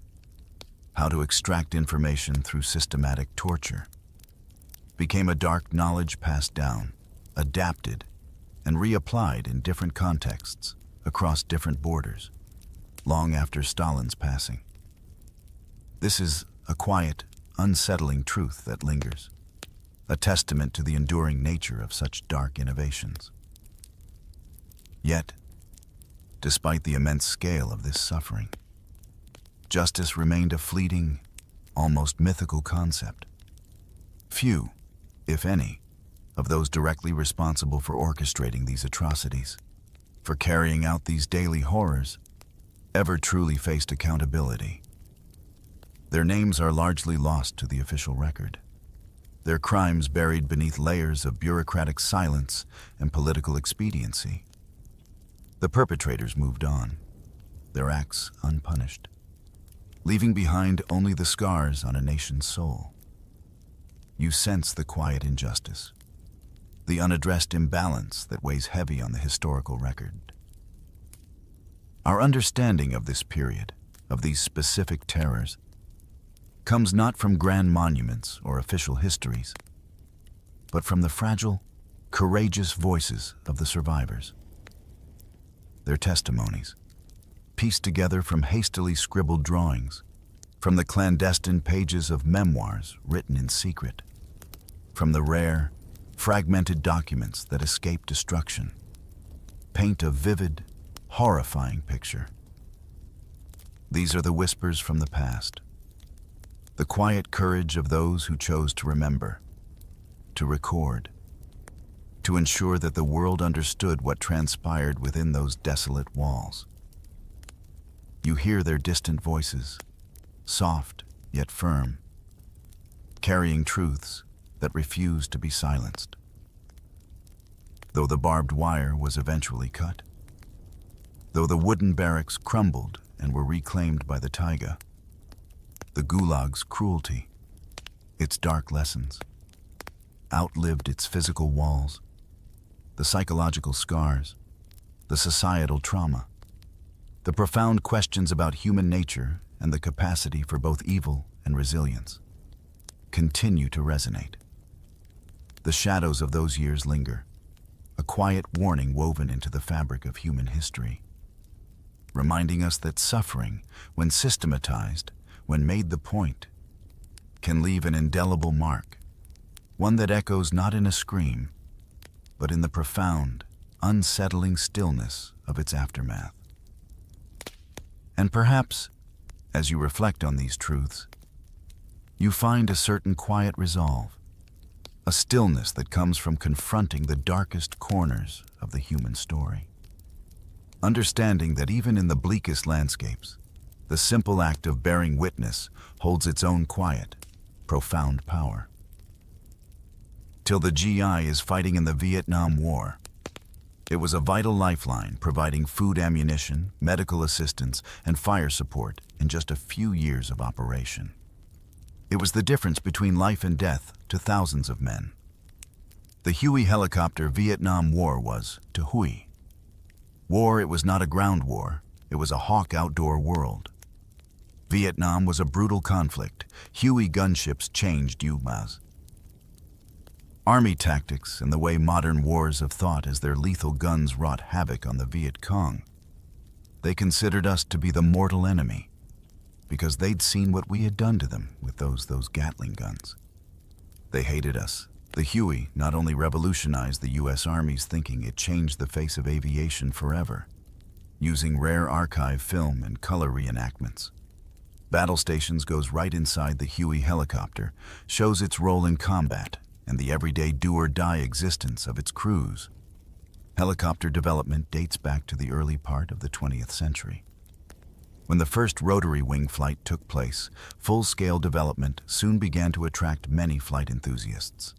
how to extract information through systematic torture, became a dark knowledge passed down, adapted, and reapplied in different contexts across different borders, long after Stalin's passing. This is a quiet, unsettling truth that lingers, a testament to the enduring nature of such dark innovations. Yet, despite the immense scale of this suffering, justice remained a fleeting, almost mythical concept. Few, if any, of those directly responsible for orchestrating these atrocities, for carrying out these daily horrors, ever truly faced accountability. Their names are largely lost to the official record, their crimes buried beneath layers of bureaucratic silence and political expediency. The perpetrators moved on, their acts unpunished, leaving behind only the scars on a nation's soul. You sense the quiet injustice, the unaddressed imbalance that weighs heavy on the historical record. Our understanding of this period, of these specific terrors, comes not from grand monuments or official histories, but from the fragile, courageous voices of the survivors. Their testimonies, pieced together from hastily scribbled drawings, from the clandestine pages of memoirs written in secret, from the rare, fragmented documents that escape destruction, paint a vivid, horrifying picture. These are the whispers from the past, the quiet courage of those who chose to remember, to record, to ensure that the world understood what transpired within those desolate walls. You hear their distant voices, soft yet firm, carrying truths that refuse to be silenced. Though the barbed wire was eventually cut, though the wooden barracks crumbled and were reclaimed by the taiga, the Gulag's cruelty, its dark lessons, outlived its physical walls, the psychological scars, the societal trauma, the profound questions about human nature and the capacity for both evil and resilience continue to resonate. The shadows of those years linger, a quiet warning woven into the fabric of human history, reminding us that suffering, when systematized, when made the point, can leave an indelible mark, one that echoes not in a scream, but in the profound, unsettling stillness of its aftermath. And perhaps, as you reflect on these truths, you find a certain quiet resolve, a stillness that comes from confronting the darkest corners of the human story. Understanding that even in the bleakest landscapes, the simple act of bearing witness holds its own quiet, profound power. Till the GI is fighting in the Vietnam War, it was a vital lifeline providing food, ammunition, medical assistance, and fire support in just a few years of operation. It was the difference between life and death to thousands of men. The Huey helicopter Vietnam War was to Huey. War, it was not a ground war, it was a hawk outdoor world. Vietnam was a brutal conflict. Huey gunships changed UMAS. Army tactics and the way modern wars have thought as their lethal guns wrought havoc on the Viet Cong. They considered us to be the mortal enemy because they'd seen what we had done to them with those Gatling guns. They hated us. The Huey not only revolutionized the U.S. Army's thinking, it changed the face of aviation forever. using rare archive film and color reenactments. Battle Stations goes right inside the Huey helicopter, shows its role in combat and the everyday do-or-die existence of its crews. Helicopter development dates back to the early part of the 20th century. When the first rotary wing flight took place, full-scale development soon began to attract many flight enthusiasts,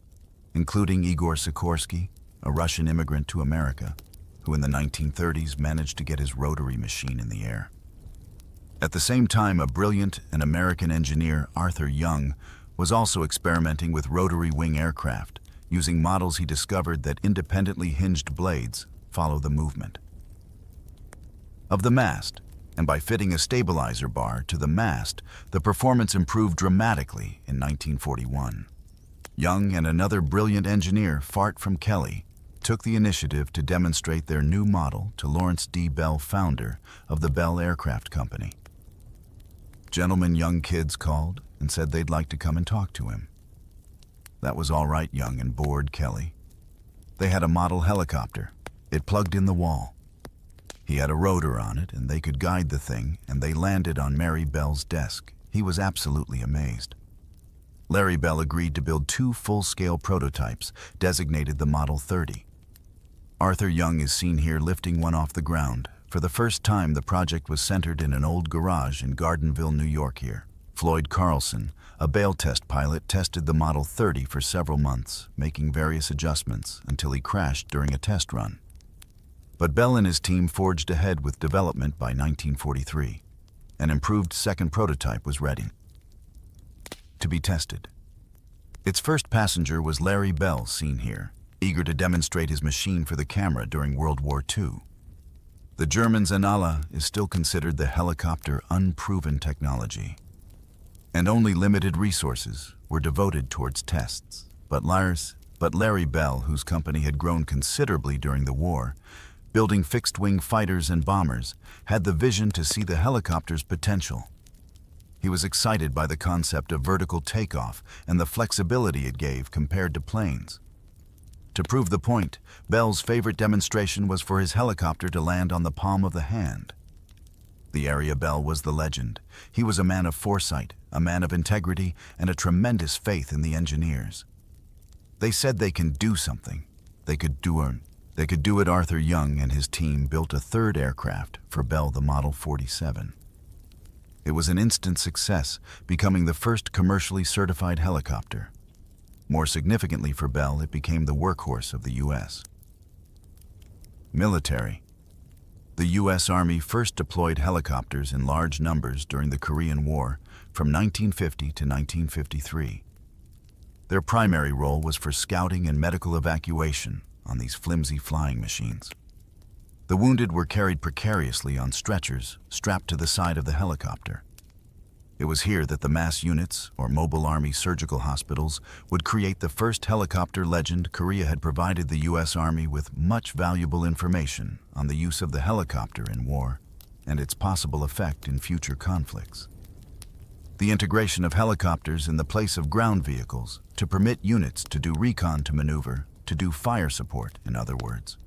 including Igor Sikorsky, a Russian immigrant to America, who in the 1930s managed to get his rotary machine in the air. At the same time, a brilliant and American engineer, Arthur Young, was also experimenting with rotary wing aircraft, using models he discovered that independently hinged blades follow the movement of the mast, and by fitting a stabilizer bar to the mast, the performance improved dramatically in 1941. Young and another brilliant engineer, Fart from Kelly, took the initiative to demonstrate their new model to Lawrence D. Bell, founder of the Bell Aircraft Company. Gentlemen, young kids called and said they'd like to come and talk to him. That was all right, Young and bored Kelly. They had a model helicopter. It plugged in the wall. He had a rotor on it, and they could guide the thing, and they landed on Mary Bell's desk. He was absolutely amazed. Larry Bell agreed to build 2 full-scale prototypes, designated the Model 30. Arthur Young is seen here lifting one off the ground. For the first time, the project was centered in an old garage in Gardenville, New York here. Floyd Carlson, a Bale test pilot, tested the Model 30 for several months, making various adjustments until he crashed during a test run. But Bell and his team forged ahead with development by 1943. An improved second prototype was ready to be tested. Its first passenger was Larry Bell, seen here, eager to demonstrate his machine for the camera during World War II. The Germans' Anala is still considered the helicopter unproven technology, and only limited resources were devoted towards tests. But Larry Bell, whose company had grown considerably during the war, building fixed-wing fighters and bombers, had the vision to see the helicopter's potential. He was excited by the concept of vertical takeoff and the flexibility it gave compared to planes. To prove the point, Bell's favorite demonstration was for his helicopter to land on the palm of the hand. The area Bell was the legend. He was a man of foresight, a man of integrity, and a tremendous faith in the engineers. They said they can do something. They could do it. Arthur Young and his team built a third aircraft for Bell, the Model 47. It was an instant success, becoming the first commercially certified helicopter. More significantly for Bell, it became the workhorse of the U.S. military. The U.S. Army first deployed helicopters in large numbers during the Korean War from 1950 to 1953. Their primary role was for scouting and medical evacuation on these flimsy flying machines. The wounded were carried precariously on stretchers strapped to the side of the helicopter. It was here that the mass units, or mobile army surgical hospitals, would create the first helicopter legend. Korea had provided the U.S. Army with much valuable information on the use of the helicopter in war and its possible effect in future conflicts. The integration of helicopters in the place of ground vehicles to permit units to do recon to maneuver, to do fire support, in other words.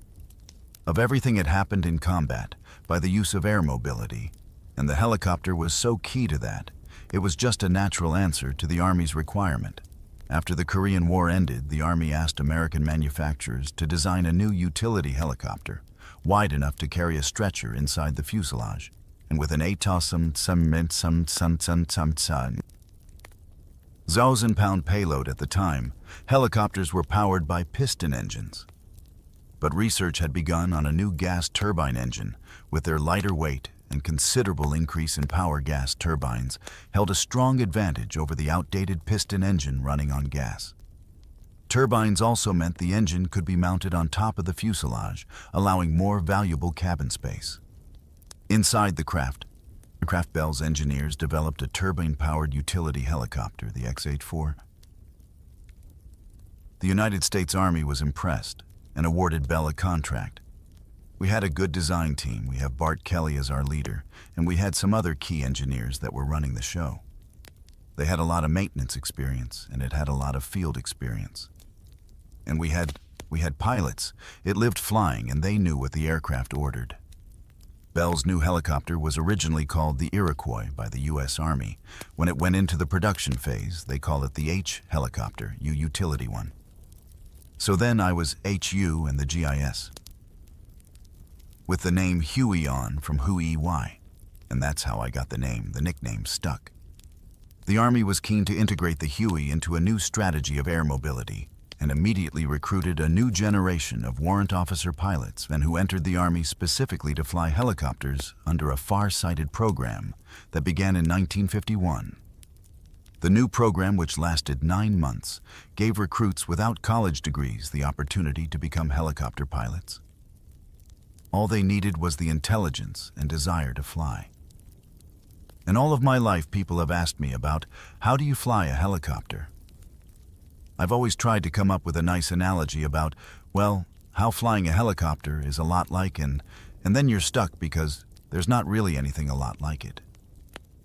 Of everything had happened in combat by the use of air mobility, and the helicopter was so key to that, it was just a natural answer to the Army's requirement. After the Korean War ended, the Army asked American manufacturers to design a new utility helicopter, wide enough to carry a stretcher inside the fuselage, and with an 8,000-pound payload at the time, helicopters were powered by piston engines. But research had begun on a new gas turbine engine. With their lighter weight and considerable increase in power, gas turbines held a strong advantage over the outdated piston engine running on gas. Turbines also meant the engine could be mounted on top of the fuselage, allowing more valuable cabin space. Inside the craft, Bell's engineers developed a turbine-powered utility helicopter, the X-84. The United States Army was impressed and awarded Bell a contract. We had a good design team. We have Bart Kelly as our leader, and we had some other key engineers that were running the show. They had a lot of maintenance experience, and it had a lot of field experience. And we had pilots. It lived flying, and they knew what the aircraft ordered. Bell's new helicopter was originally called the Iroquois by the U.S. Army. When it went into the production phase, they call it the H helicopter, utility one. So then I was HU and the GIS, with the name Huey on from Huey, and that's how I got the nickname stuck. The Army was keen to integrate the Huey into a new strategy of air mobility, and immediately recruited a new generation of warrant officer pilots and who entered the Army specifically to fly helicopters under a far-sighted program that began in 1951. The new program, which lasted 9 months, gave recruits without college degrees the opportunity to become helicopter pilots. All they needed was the intelligence and desire to fly. In all of my life, people have asked me about, how do you fly a helicopter? I've always tried to come up with a nice analogy about, well, how flying a helicopter is a lot like, and then you're stuck because there's not really anything a lot like it.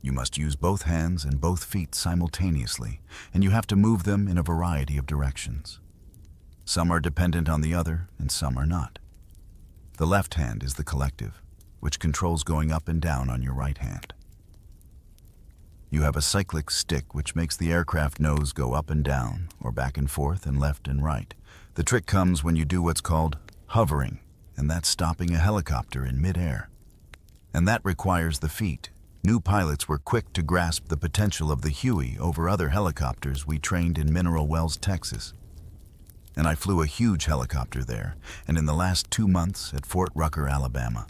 You must use both hands and both feet simultaneously, and you have to move them in a variety of directions. Some are dependent on the other, and some are not. The left hand is the collective, which controls going up and down on your right hand. You have a cyclic stick which makes the aircraft nose go up and down, or back and forth and left and right. The trick comes when you do what's called hovering, and that's stopping a helicopter in mid-air. And that requires the feet. New pilots were quick to grasp the potential of the Huey over other helicopters we trained in Mineral Wells, Texas. And I flew a huge helicopter there, and in the last 2 months at Fort Rucker, Alabama.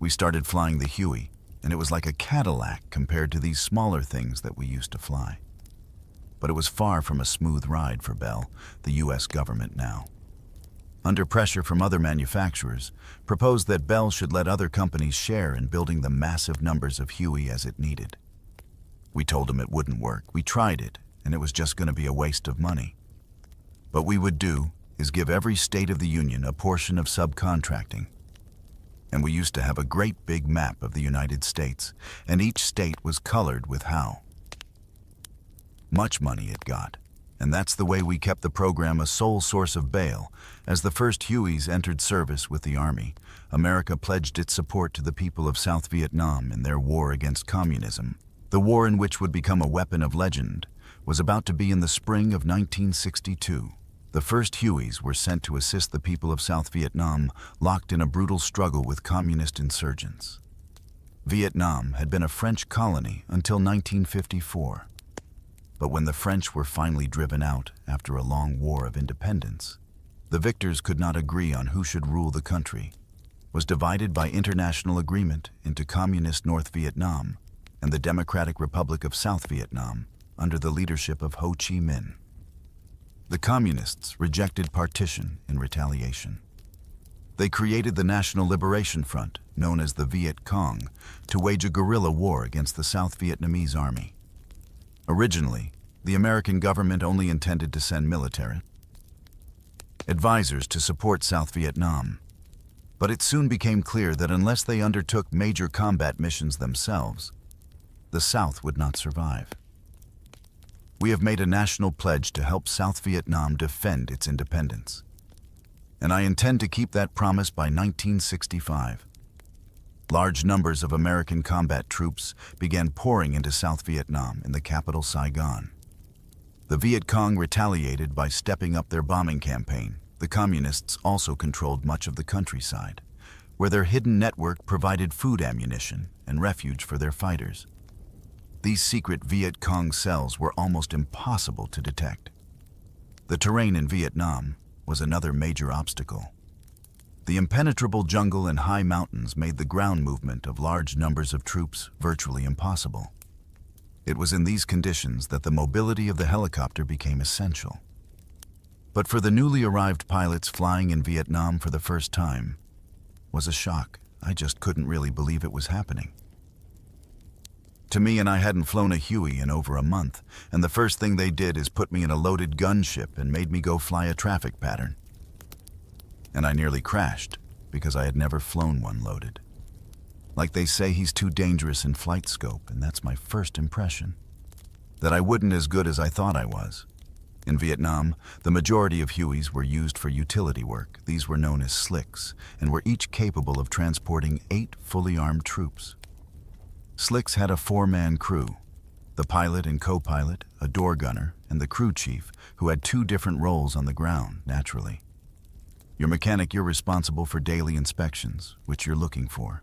We started flying the Huey, and it was like a Cadillac compared to these smaller things that we used to fly. But it was far from a smooth ride for Bell, the U.S. government now. Under pressure from other manufacturers, proposed that Bell should let other companies share in building the massive numbers of Huey as it needed. We told them it wouldn't work. We tried it, and it was just going to be a waste of money. What we would do is give every state of the Union a portion of subcontracting. And we used to have a great big map of the United States, and each state was colored with how much money it got. And that's the way we kept the program a sole source of bail. As the first Hueys entered service with the Army, America pledged its support to the people of South Vietnam in their war against communism. The war, in which would become a weapon of legend, was about to be in the spring of 1962. The first Hueys were sent to assist the people of South Vietnam, locked in a brutal struggle with communist insurgents. Vietnam had been a French colony until 1954. But when the French were finally driven out after a long war of independence, the victors could not agree on who should rule the country, was divided by international agreement into Communist North Vietnam and the Democratic Republic of South Vietnam under the leadership of Ho Chi Minh. The Communists rejected partition in retaliation. They created the National Liberation Front, known as the Viet Cong, to wage a guerrilla war against the South Vietnamese Army. Originally, the American government only intended to send military advisors to support South Vietnam, but it soon became clear that unless they undertook major combat missions themselves, the South would not survive. We have made a national pledge to help South Vietnam defend its independence, and I intend to keep that promise by 1965. Large numbers of American combat troops began pouring into South Vietnam in the capital Saigon. The Viet Cong retaliated by stepping up their bombing campaign. The Communists also controlled much of the countryside, where their hidden network provided food, ammunition, and refuge for their fighters. These secret Viet Cong cells were almost impossible to detect. The terrain in Vietnam was another major obstacle. The impenetrable jungle and high mountains made the ground movement of large numbers of troops virtually impossible. It was in these conditions that the mobility of the helicopter became essential. But for the newly arrived pilots flying in Vietnam for the first time, was a shock. I just couldn't really believe it was happening. To me, and I hadn't flown a Huey in over a month, and the first thing they did is put me in a loaded gunship and made me go fly a traffic pattern. And I nearly crashed because I had never flown one loaded. Like they say, he's too dangerous in flight scope, and that's my first impression. That I wouldn't as good as I thought I was. In Vietnam, the majority of Hueys were used for utility work. These were known as slicks and were each capable of transporting 8 fully armed troops. Slicks had a 4-man crew: the pilot and co-pilot, a door gunner, and the crew chief, who had 2 different roles on the ground, naturally. Your mechanic, you're responsible for daily inspections, which you're looking for.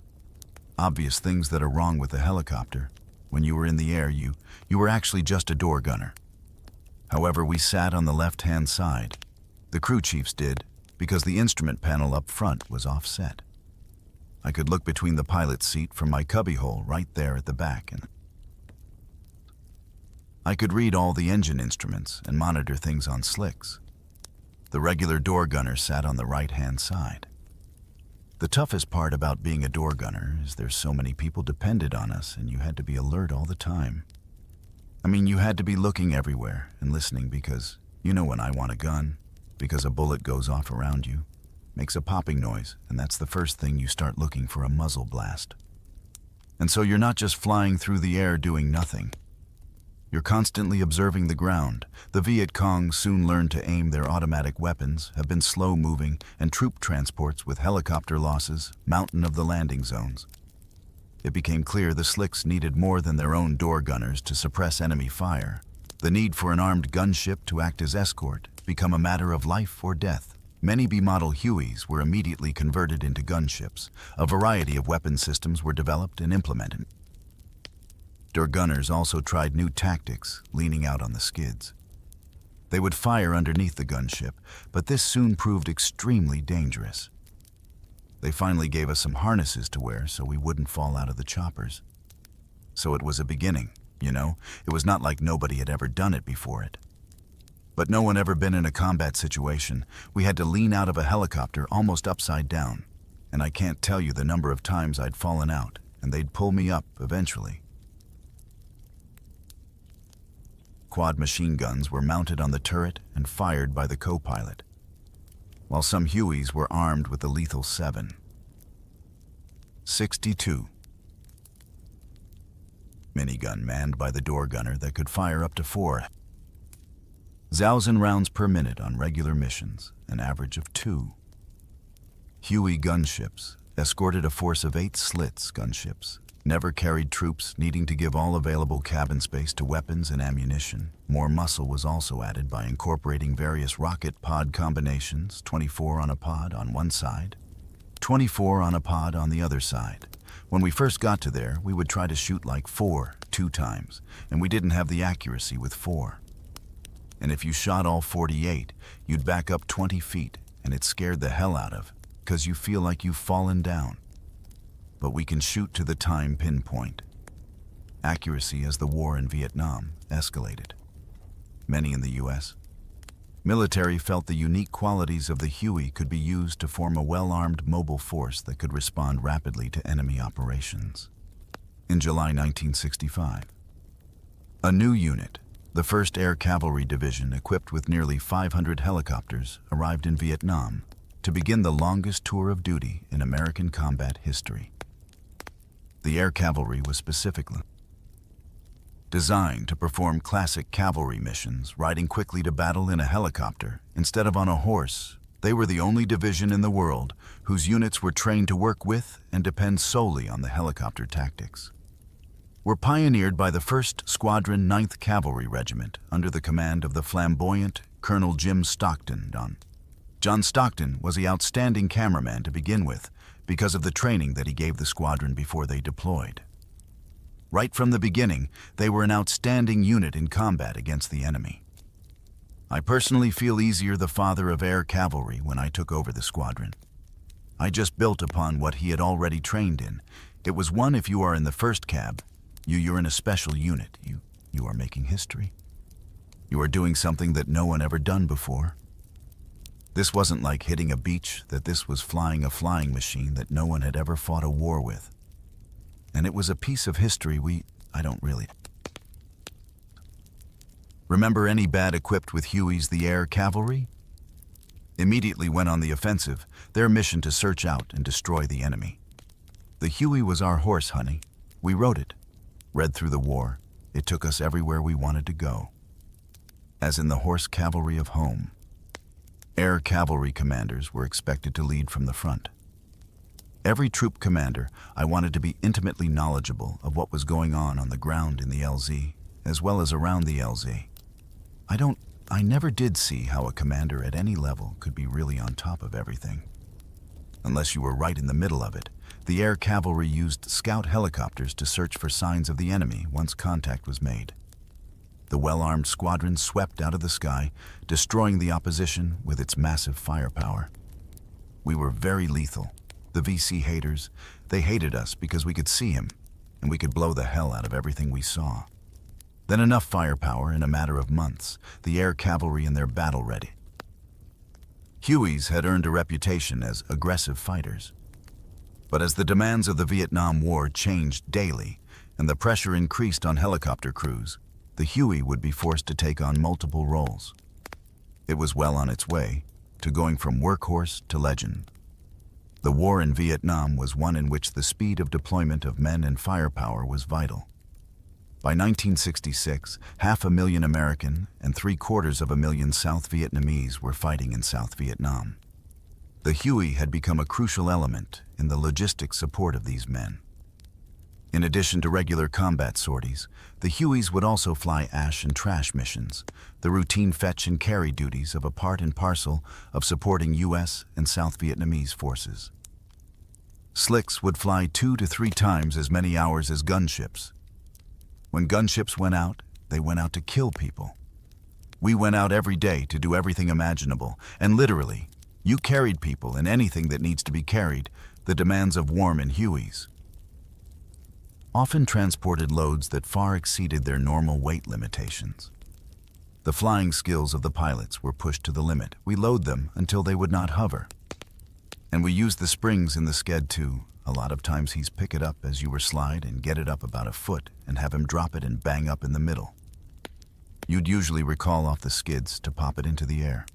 Obvious things that are wrong with the helicopter. When you were in the air, you were actually just a door gunner. However, we sat on the left-hand side. The crew chiefs did, because the instrument panel up front was offset. I could look between the pilot's seat from my cubbyhole right there at the back, and I could read all the engine instruments and monitor things on slicks. The regular door gunner sat on the right-hand side. The toughest part about being a door gunner is there's so many people depended on us, and you had to be alert all the time. I mean, you had to be looking everywhere and listening, because you know when I want a gun, because a bullet goes off around you, makes a popping noise, and that's the first thing you start looking for: a muzzle blast. And so you're not just flying through the air doing nothing. You're constantly observing the ground. The Viet Cong soon learned to aim their automatic weapons, have been slow-moving, and troop transports with helicopter losses, mountain of the landing zones. It became clear the slicks needed more than their own door gunners to suppress enemy fire. The need for an armed gunship to act as escort became a matter of life or death. Many B-model Hueys were immediately converted into gunships. A variety of weapon systems were developed and implemented. Door gunners also tried new tactics, leaning out on the skids. They would fire underneath the gunship, but this soon proved extremely dangerous. They finally gave us some harnesses to wear so we wouldn't fall out of the choppers. So it was a beginning, you know. It was not like nobody had ever done it before it. But no one ever been in a combat situation. We had to lean out of a helicopter almost upside down. And I can't tell you the number of times I'd fallen out, and they'd pull me up eventually. Quad machine guns were mounted on the turret and fired by the co-pilot, while some Hueys were armed with the lethal 7.62 minigun manned by the door gunner that could fire up to 4,000 rounds per minute on regular missions, an average of 2. Huey gunships escorted a force of 8 Slits gunships, never carried troops, needing to give all available cabin space to weapons and ammunition. More muscle was also added by incorporating various rocket pod combinations, 24 on a pod on one side, 24 on a pod on the other side. When we first got to there, we would try to shoot like 4 2 times, and we didn't have the accuracy with 4. And if you shot all 48, you'd back up 20 feet, and it scared the hell out of, because you feel like you've fallen down. But we can shoot to the time pinpoint. Accuracy as the war in Vietnam escalated. Many in the U.S. military felt the unique qualities of the Huey could be used to form a well-armed mobile force that could respond rapidly to enemy operations. In July 1965, a new unit, the 1st Air Cavalry Division, equipped with nearly 500 helicopters, arrived in Vietnam to begin the longest tour of duty in American combat history. The air cavalry was specifically designed to perform classic cavalry missions, riding quickly to battle in a helicopter instead of on a horse. They were the only division in the world whose units were trained to work with and depend solely on the helicopter tactics. Were pioneered by the 1st Squadron 9th Cavalry Regiment under the command of the flamboyant Colonel Jim Stockton. John Stockton was the outstanding cameraman to begin with, because of the training that he gave the squadron before they deployed. Right from the beginning, they were an outstanding unit in combat against the enemy. I personally feel easier the father of air cavalry when I took over the squadron. I just built upon what he had already trained in. It was one, if you are in the 1st Cab, you're in a special unit. You are making history. You are doing something that no one ever done before. This wasn't like hitting a beach, that this was flying a flying machine that no one had ever fought a war with. And it was a piece of history I don't really remember any bad equipped with Hueys. The air cavalry immediately went on the offensive, their mission to search out and destroy the enemy. The Huey was our horse, honey. We rode it, read through the war. It took us everywhere we wanted to go. as in the horse cavalry of home. Air cavalry commanders were expected to lead from the front. Every troop commander, I wanted to be intimately knowledgeable of what was going on the ground in the LZ, as well as around the LZ. I never did see how a commander at any level could be really on top of everything. Unless you were right in the middle of it, the air cavalry used scout helicopters to search for signs of the enemy once contact was made. The well-armed squadron swept out of the sky, destroying the opposition with its massive firepower. We were very lethal. The VC haters, they hated us because we could see him, and we could blow the hell out of everything we saw. Then enough firepower in a matter of months, the air cavalry in their battle ready. Hueys had earned a reputation as aggressive fighters. But as the demands of the Vietnam War changed daily, and the pressure increased on helicopter crews, the Huey would be forced to take on multiple roles. It was well on its way to going from workhorse to legend. The war in Vietnam was one in which the speed of deployment of men and firepower was vital. By 1966, 500,000 American and 750,000 South Vietnamese were fighting in South Vietnam. The Huey had become a crucial element in the logistic support of these men. In addition to regular combat sorties, the Hueys would also fly ash and trash missions, the routine fetch and carry duties of a part and parcel of supporting U.S. and South Vietnamese forces. Slicks would fly 2 to 3 times as many hours as gunships. When gunships went out, they went out to kill people. We went out every day to do everything imaginable, and literally, you carried people in anything that needs to be carried, the demands of war in Hueys. Often transported loads that far exceeded their normal weight limitations. The flying skills of the pilots were pushed to the limit. We load them until they would not hover. And we used the springs in the sked too. A lot of times he's pick it up as you were slide and get it up about a foot and have him drop it and bang up in the middle. You'd usually recall off the skids to pop it into the air.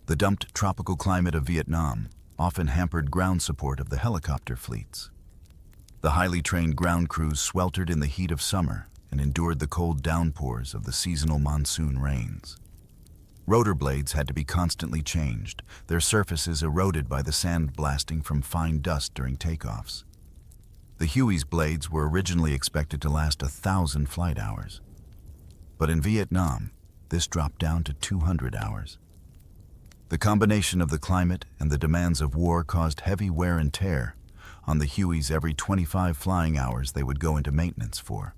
The dumped tropical climate of Vietnam often hampered ground support of the helicopter fleets. The highly trained ground crews sweltered in the heat of summer and endured the cold downpours of the seasonal monsoon rains. Rotor blades had to be constantly changed, their surfaces eroded by the sand blasting from fine dust during takeoffs. The Huey's blades were originally expected to last 1,000 flight hours. But in Vietnam, this dropped down to 200 hours. The combination of the climate and the demands of war caused heavy wear and tear on the Hueys every 25 flying hours they would go into maintenance for.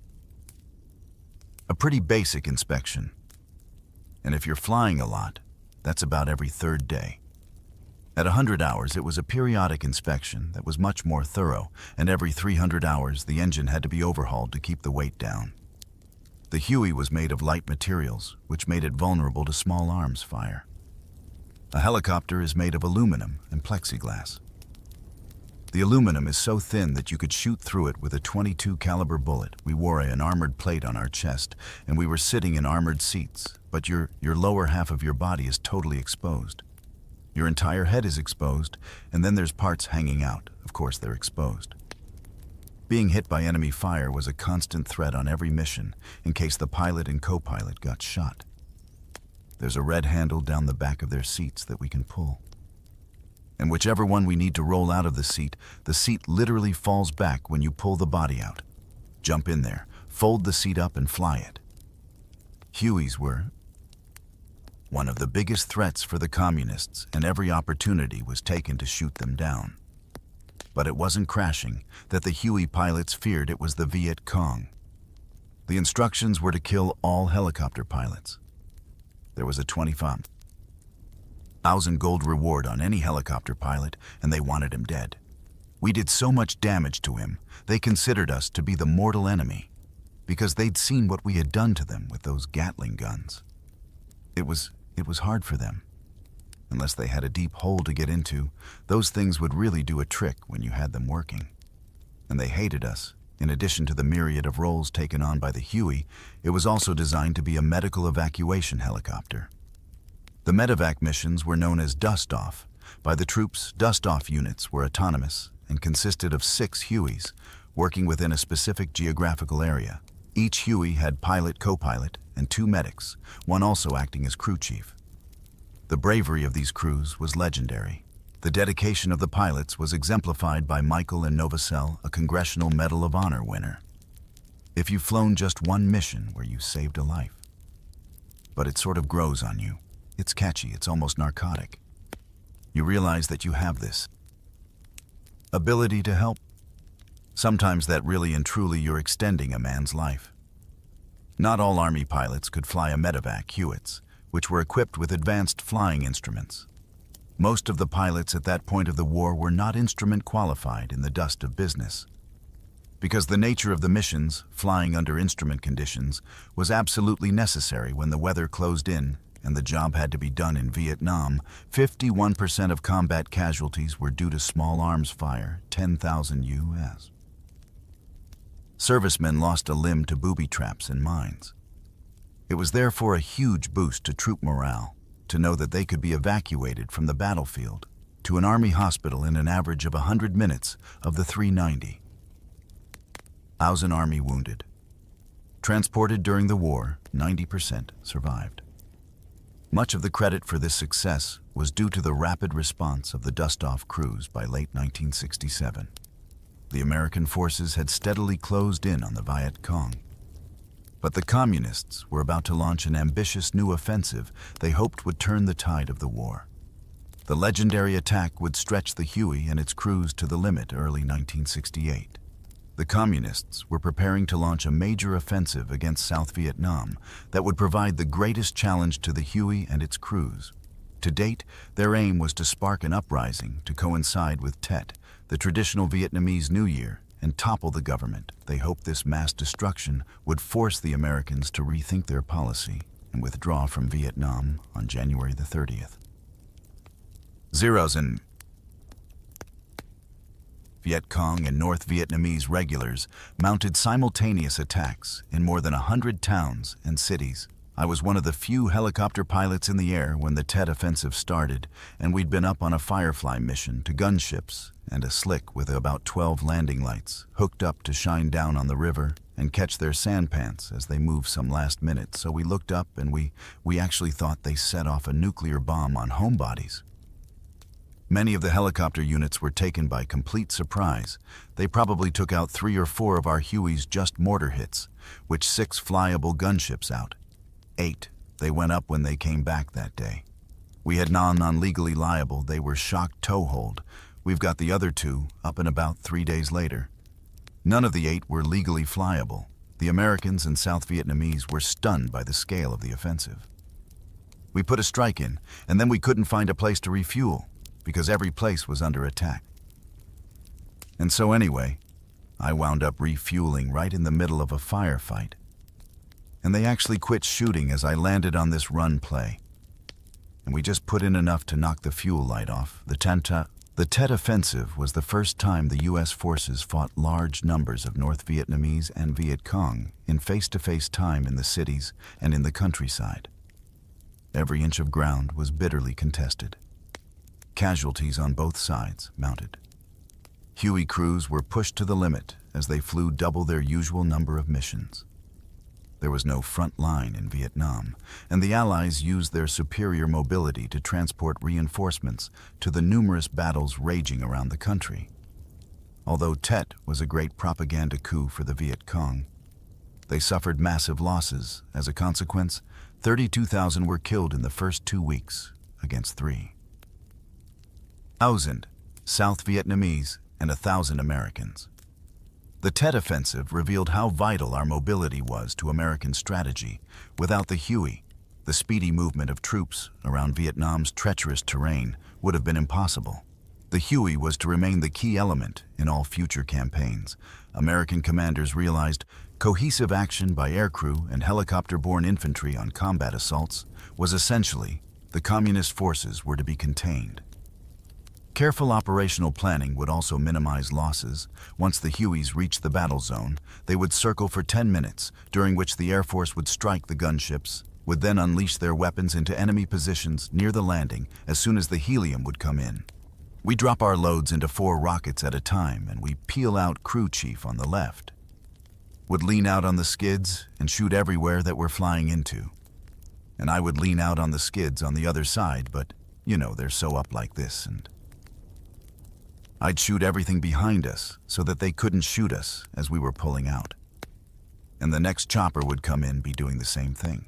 A pretty basic inspection. And if you're flying a lot, that's about every 3rd day. At 100 hours, it was a periodic inspection that was much more thorough, and every 300 hours, the engine had to be overhauled to keep the weight down. The Huey was made of light materials, which made it vulnerable to small arms fire. A helicopter is made of aluminum and plexiglass. The aluminum is so thin that you could shoot through it with a .22 caliber bullet. We wore an armored plate on our chest, and we were sitting in armored seats, but your lower half of your body is totally exposed. Your entire head is exposed, and then there's parts hanging out. Of course, they're exposed. Being hit by enemy fire was a constant threat on every mission in case the pilot and co-pilot got shot. There's a red handle down the back of their seats that we can pull. And whichever one we need to roll out of the seat literally falls back when you pull the body out. Jump in there, fold the seat up and fly it. Hueys were one of the biggest threats for the communists, and every opportunity was taken to shoot them down. But it wasn't crashing that the Huey pilots feared, it was the Viet Cong. The instructions were to kill all helicopter pilots. There was a 25,000 gold reward on any helicopter pilot, and they wanted him dead. We did so much damage to him, they considered us to be the mortal enemy, because they'd seen what we had done to them with those Gatling guns. It was hard for them. Unless they had a deep hole to get into, those things would really do a trick when you had them working. And they hated us. In addition to the myriad of roles taken on by the Huey, it was also designed to be a medical evacuation helicopter. The medevac missions were known as dust-off. By the troops, dust-off units were autonomous and consisted of 6 Hueys working within a specific geographical area. Each Huey had pilot, co-pilot, and 2 medics, one also acting as crew chief. The bravery of these crews was legendary. The dedication of the pilots was exemplified by Michael in Novosel, a Congressional Medal of Honor winner. If you've flown just one mission where you saved a life. But it sort of grows on you. It's catchy, it's almost narcotic. You realize that you have this ability to help. Sometimes that really and truly you're extending a man's life. Not all Army pilots could fly a medevac Hewitts, which were equipped with advanced flying instruments. Most of the pilots at that point of the war were not instrument qualified in the dust of business. Because the nature of the missions, flying under instrument conditions, was absolutely necessary when the weather closed in and the job had to be done in Vietnam, 51% of combat casualties were due to small arms fire, 10,000 U.S. Servicemen lost a limb to booby traps and mines. It was therefore a huge boost to troop morale to know that they could be evacuated from the battlefield to an Army hospital in an average of 100 minutes of the 390. 1,000 Army wounded. Transported during the war, 90% survived. Much of the credit for this success was due to the rapid response of the dust-off crews by late 1967. The American forces had steadily closed in on the Viet Cong. But the Communists were about to launch an ambitious new offensive they hoped would turn the tide of the war. The legendary attack would stretch the Huey and its crews to the limit early 1968. The Communists were preparing to launch a major offensive against South Vietnam that would provide the greatest challenge to the Huey and its crews. To date, their aim was to spark an uprising to coincide with Tet, the traditional Vietnamese New Year, and topple the government. They hoped this mass destruction would force the Americans to rethink their policy and withdraw from Vietnam on January the 30th. Zeros in Viet Cong and North Vietnamese regulars mounted simultaneous attacks in more than 100 towns and cities. I was one of the few helicopter pilots in the air when the Tet offensive started, and we'd been up on a Firefly mission to gunships and a slick with about 12 landing lights hooked up to shine down on the river and catch their sandpans as they moved some last minute. So we looked up and we actually thought they set off a nuclear bomb on homebodies. Many of the helicopter units were taken by complete surprise. They probably took out 3 or 4 of our Hueys just mortar hits, which 6 flyable gunships out. 8, they went up when they came back that day. We had non-legally liable, they were shocked toehold. We've got the other 2 up and about 3 days later. None of the 8 were legally flyable. The Americans and South Vietnamese were stunned by the scale of the offensive. We put a strike in, and then we couldn't find a place to refuel, because every place was under attack. And so anyway, I wound up refueling right in the middle of a firefight. And they actually quit shooting as I landed on this run play. And we just put in enough to knock the fuel light off. The Tet offensive was the first time the U.S. forces fought large numbers of North Vietnamese and Viet Cong in face-to-face time in the cities and in the countryside. Every inch of ground was bitterly contested. Casualties on both sides mounted. Huey crews were pushed to the limit as they flew double their usual number of missions. There was no front line in Vietnam, and the Allies used their superior mobility to transport reinforcements to the numerous battles raging around the country. Although Tet was a great propaganda coup for the Viet Cong, they suffered massive losses. As a consequence, 32,000 were killed in the first 2 weeks against 3,000 South Vietnamese and 1,000 Americans. The Tet offensive revealed how vital our mobility was to American strategy. Without the Huey, the speedy movement of troops around Vietnam's treacherous terrain would have been impossible. The Huey was to remain the key element in all future campaigns. American commanders realized cohesive action by aircrew and helicopter-borne infantry on combat assaults was essentially the Communist forces were to be contained. Careful operational planning would also minimize losses. Once the Hueys reached the battle zone, they would circle for 10 minutes, during which the Air Force would strike the gunships, would then unleash their weapons into enemy positions near the landing as soon as the helium would come in. We drop our loads into 4 rockets at a time, and we peel out crew chief on the left. would lean out on the skids and shoot everywhere that we're flying into. And I would lean out on the skids on the other side, but, you know, they're so up like this, and I'd shoot everything behind us so that they couldn't shoot us as we were pulling out. And the next chopper would come in, be doing the same thing.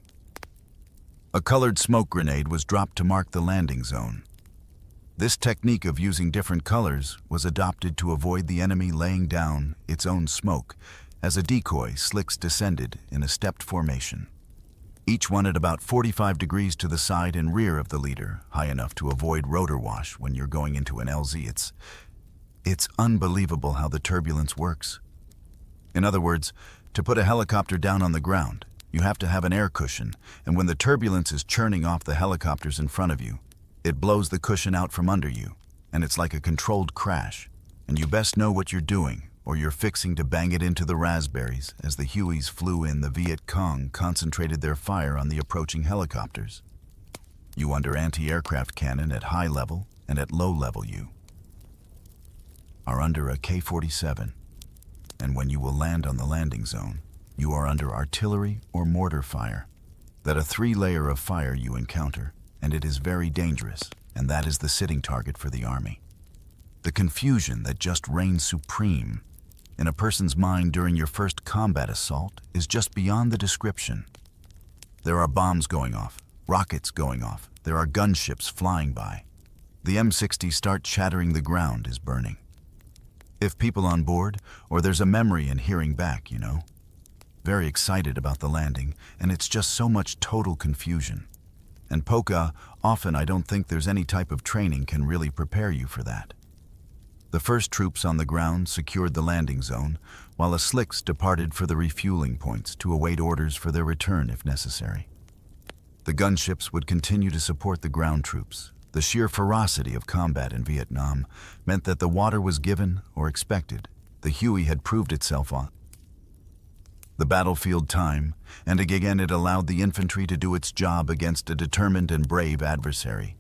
A colored smoke grenade was dropped to mark the landing zone. This technique of using different colors was adopted to avoid the enemy laying down its own smoke. As a decoy, slicks descended in a stepped formation, each one at about 45 degrees to the side and rear of the leader, high enough to avoid rotor wash when you're going into an LZ. It's unbelievable how the turbulence works. In other words, to put a helicopter down on the ground, you have to have an air cushion, and when the turbulence is churning off the helicopters in front of you, it blows the cushion out from under you, and it's like a controlled crash, and you best know what you're doing, or you're fixing to bang it into the raspberries. As the Hueys flew in, the Viet Cong concentrated their fire on the approaching helicopters. You under anti-aircraft cannon at high level and at low level you are under a K-47, and when you will land on the landing zone, you are under artillery or mortar fire. That a 3-layer of fire you encounter, and it is very dangerous, and that is the sitting target for the Army. The confusion that just reigns supreme in a person's mind during your first combat assault is just beyond the description. There are bombs going off, rockets going off, there are gunships flying by. The M60s start chattering, the ground is burning. If people on board, or there's a memory in hearing back, you know. Very excited about the landing, and it's just so much total confusion. And Polka, often I don't think there's any type of training can really prepare you for that. The first troops on the ground secured the landing zone, while the slicks departed for the refueling points to await orders for their return if necessary. The gunships would continue to support the ground troops. The sheer ferocity of combat in Vietnam meant that the water was given or expected. The Huey had proved itself on the battlefield time, and again it allowed the infantry to do its job against a determined and brave adversary,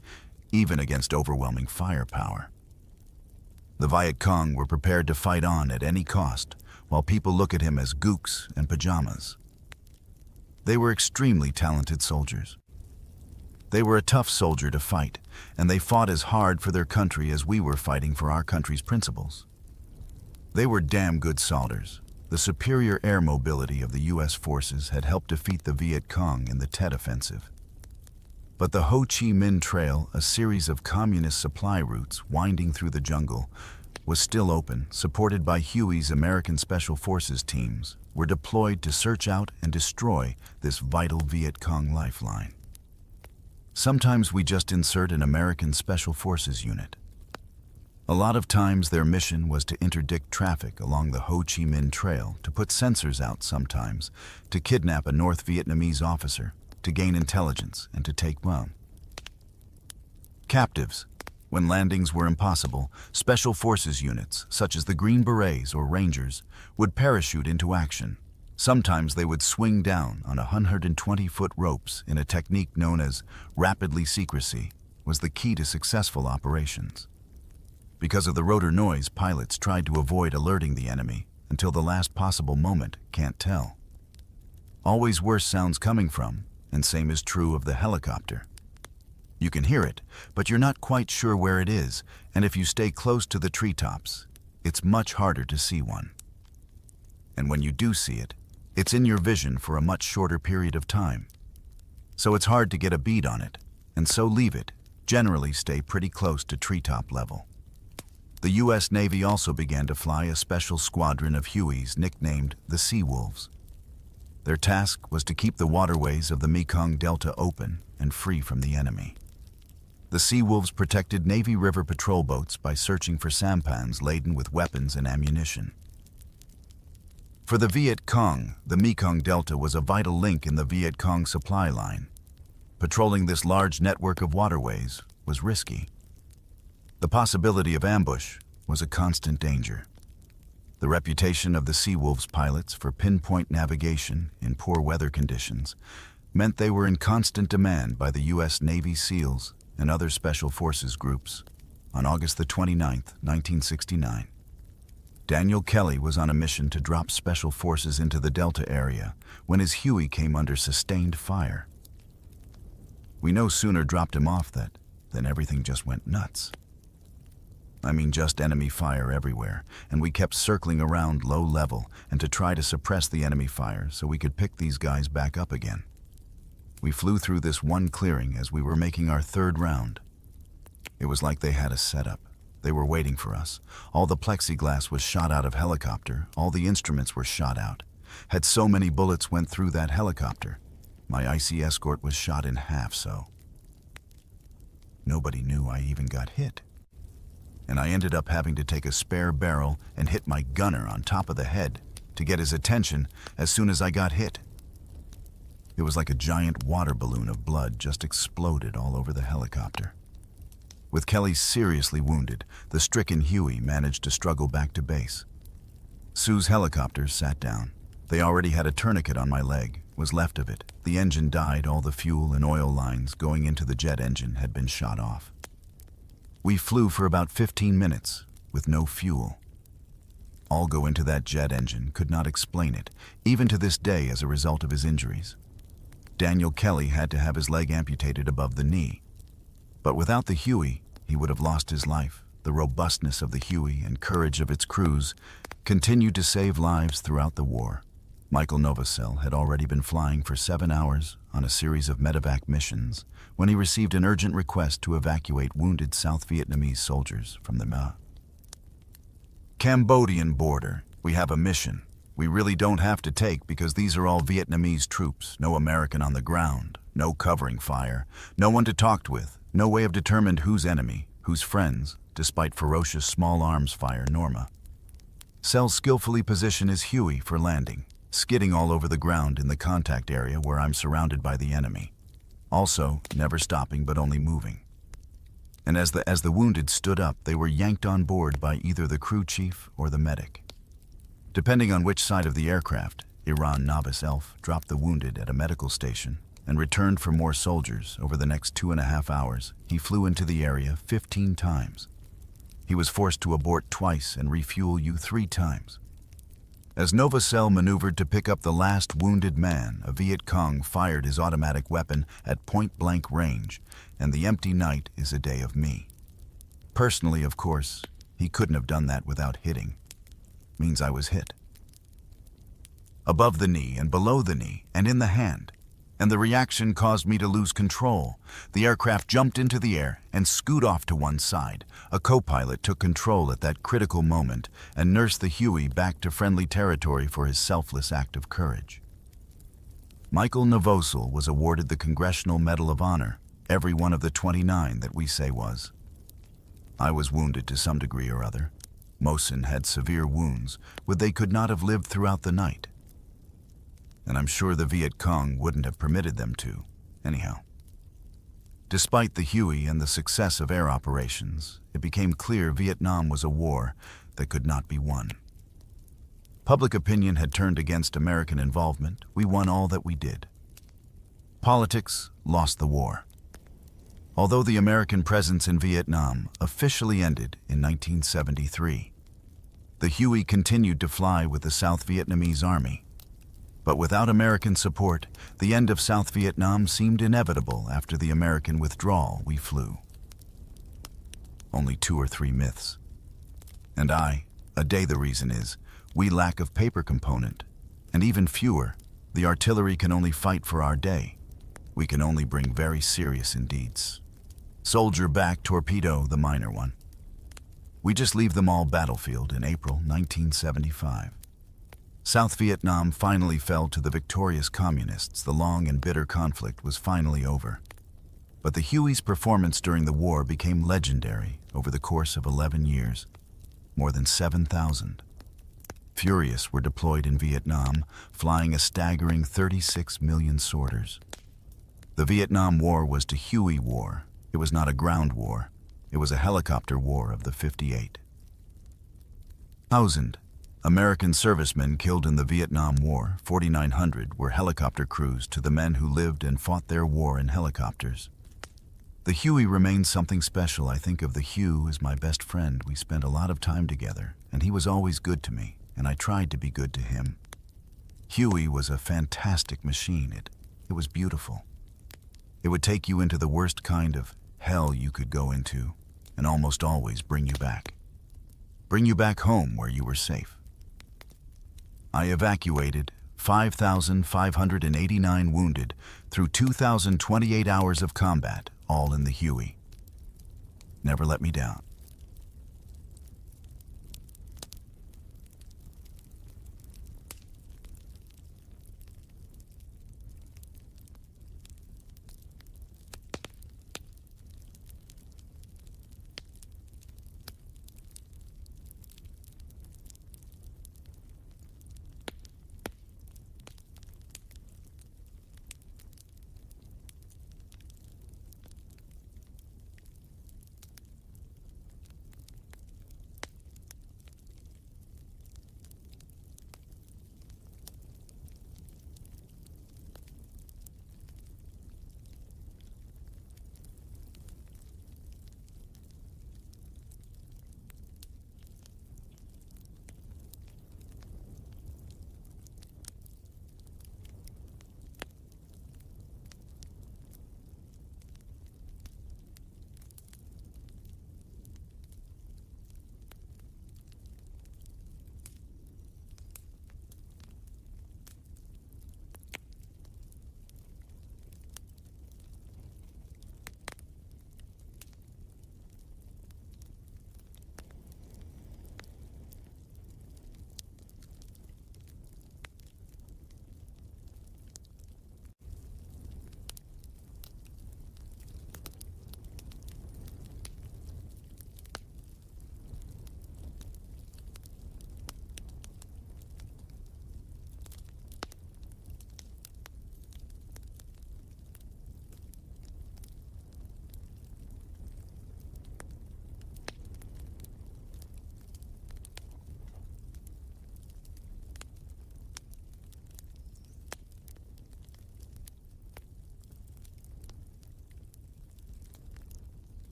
even against overwhelming firepower. The Viet Cong were prepared to fight on at any cost, while people look at him as gooks and pajamas. They were extremely talented soldiers. They were a tough soldier to fight, and they fought as hard for their country as we were fighting for our country's principles. They were damn good soldiers. The superior air mobility of the U.S. forces had helped defeat the Viet Cong in the Tet Offensive. But the Ho Chi Minh Trail, a series of communist supply routes winding through the jungle, was still open, supported by Huey's American Special Forces teams, were deployed to search out and destroy this vital Viet Cong lifeline. Sometimes we just insert an American Special Forces unit. A lot of times their mission was to interdict traffic along the Ho Chi Minh Trail, to put sensors out sometimes, to kidnap a North Vietnamese officer, to gain intelligence, and to take captives. When landings were impossible, Special Forces units, such as the Green Berets or Rangers, would parachute into action. Sometimes they would swing down on 120-foot ropes in a technique known as rapidly secrecy, was the key to successful operations. Because of the rotor noise, pilots tried to avoid alerting the enemy until the last possible moment, can't tell. Always worse sounds coming from, and same is true of the helicopter. You can hear it, but you're not quite sure where it is, and if you stay close to the treetops, it's much harder to see one. And when you do see it, it's in your vision for a much shorter period of time. So it's hard to get a bead on it, and so leave it. Generally stay pretty close to treetop level. The U.S. Navy also began to fly a special squadron of Hueys nicknamed the Sea Wolves. Their task was to keep the waterways of the Mekong Delta open and free from the enemy. The Sea Wolves protected Navy river patrol boats by searching for sampans laden with weapons and ammunition. For the Viet Cong, the Mekong Delta was a vital link in the Viet Cong supply line. Patrolling this large network of waterways was risky. The possibility of ambush was a constant danger. The reputation of the Sea Wolves pilots for pinpoint navigation in poor weather conditions meant they were in constant demand by the U.S. Navy SEALs and other Special Forces groups. On August the 29th, 1969, Daniel Kelly was on a mission to drop special forces into the Delta area when his Huey came under sustained fire. We no sooner dropped him off than everything just went nuts. I mean, just enemy fire everywhere, and we kept circling around low level and to try to suppress the enemy fire so we could pick these guys back up again. We flew through this one clearing as we were making our third round. It was like they had us set up. They were waiting for us. All the plexiglass was shot out of helicopter. All the instruments were shot out. Had so many bullets went through that helicopter. My icy escort was shot in half so. Nobody knew I even got hit. And I ended up having to take a spare barrel and hit my gunner on top of the head to get his attention as soon as I got hit. It was like a giant water balloon of blood just exploded all over the helicopter. With Kelly seriously wounded, the stricken Huey managed to struggle back to base. Sue's helicopters sat down. They already had a tourniquet on my leg, was left of it. The engine died, all the fuel and oil lines going into the jet engine had been shot off. We flew for about 15 minutes with no fuel. All go into that jet engine could not explain it, even to this day as a result of his injuries. Daniel Kelly had to have his leg amputated above the knee. But without the Huey, he would have lost his life. The robustness of the Huey and courage of its crews continued to save lives throughout the war. Michael Novosel had already been flying for 7 hours on a series of medevac missions when he received an urgent request to evacuate wounded South Vietnamese soldiers from the Cambodian border. We have a mission. We really don't have to take because these are all Vietnamese troops, no American on the ground, no covering fire, no one to talk with, no way of determining who's enemy, who's friends, despite ferocious small arms fire. Norma Cell skillfully positioned his Huey for landing, skidding all over the ground in the contact area where I'm surrounded by the enemy. Also, never stopping but only moving. And as the wounded stood up, they were yanked on board by either the crew chief or the medic. Depending on which side of the aircraft, Iran Novice Elf dropped the wounded at a medical station and returned for more soldiers. Over the next 2.5 hours, he flew into the area 15 times. He was forced to abort twice and refuel you 3 times. As Novosel maneuvered to pick up the last wounded man, a Viet Cong fired his automatic weapon at point-blank range, and the empty night is a day of me. Personally, of course, he couldn't have done that without hitting. Means I was hit. Above the knee and below the knee and in the hand, and the reaction caused me to lose control. The aircraft jumped into the air and scooted off to one side. A co-pilot took control at that critical moment and nursed the Huey back to friendly territory for his selfless act of courage. Michael Novosel was awarded the Congressional Medal of Honor, every one of the 29 that we say was. I was wounded to some degree or other. Mosin had severe wounds, but they could not have lived throughout the night. And I'm sure the Viet Cong wouldn't have permitted them to, anyhow. Despite the Huey and the success of air operations, it became clear Vietnam was a war that could not be won. Public opinion had turned against American involvement. We won all that we did. Politics lost the war. Although the American presence in Vietnam officially ended in 1973, the Huey continued to fly with the South Vietnamese Army. But without American support, the end of South Vietnam seemed inevitable after the American withdrawal. We flew. Only 2 or 3 myths. And a day the reason is, we lack of paper component, and even fewer, the artillery can only fight for our day. We can only bring very serious indeeds. Soldier back torpedo, the minor one. We just leave them all battlefield in April 1975. South Vietnam finally fell to the victorious communists. The long and bitter conflict was finally over. But the Huey's performance during the war became legendary over the course of 11 years. More than 7,000. Furious were deployed in Vietnam, flying a staggering 36 million sorters. The Vietnam War was to Huey war. It was not a ground war. It was a helicopter war of the 58. 1,000 American servicemen killed in the Vietnam War, 4,900 were helicopter crews to the men who lived and fought their war in helicopters. The Huey remains something special. I think of the Hugh as my best friend. We spent a lot of time together, and he was always good to me, and I tried to be good to him. Huey was a fantastic machine. It was beautiful. It would take you into the worst kind of hell you could go into, and almost always bring you back. Bring you back home where you were safe. I evacuated 5,589 wounded through 2,028 hours of combat, all in the Huey. Never let me down.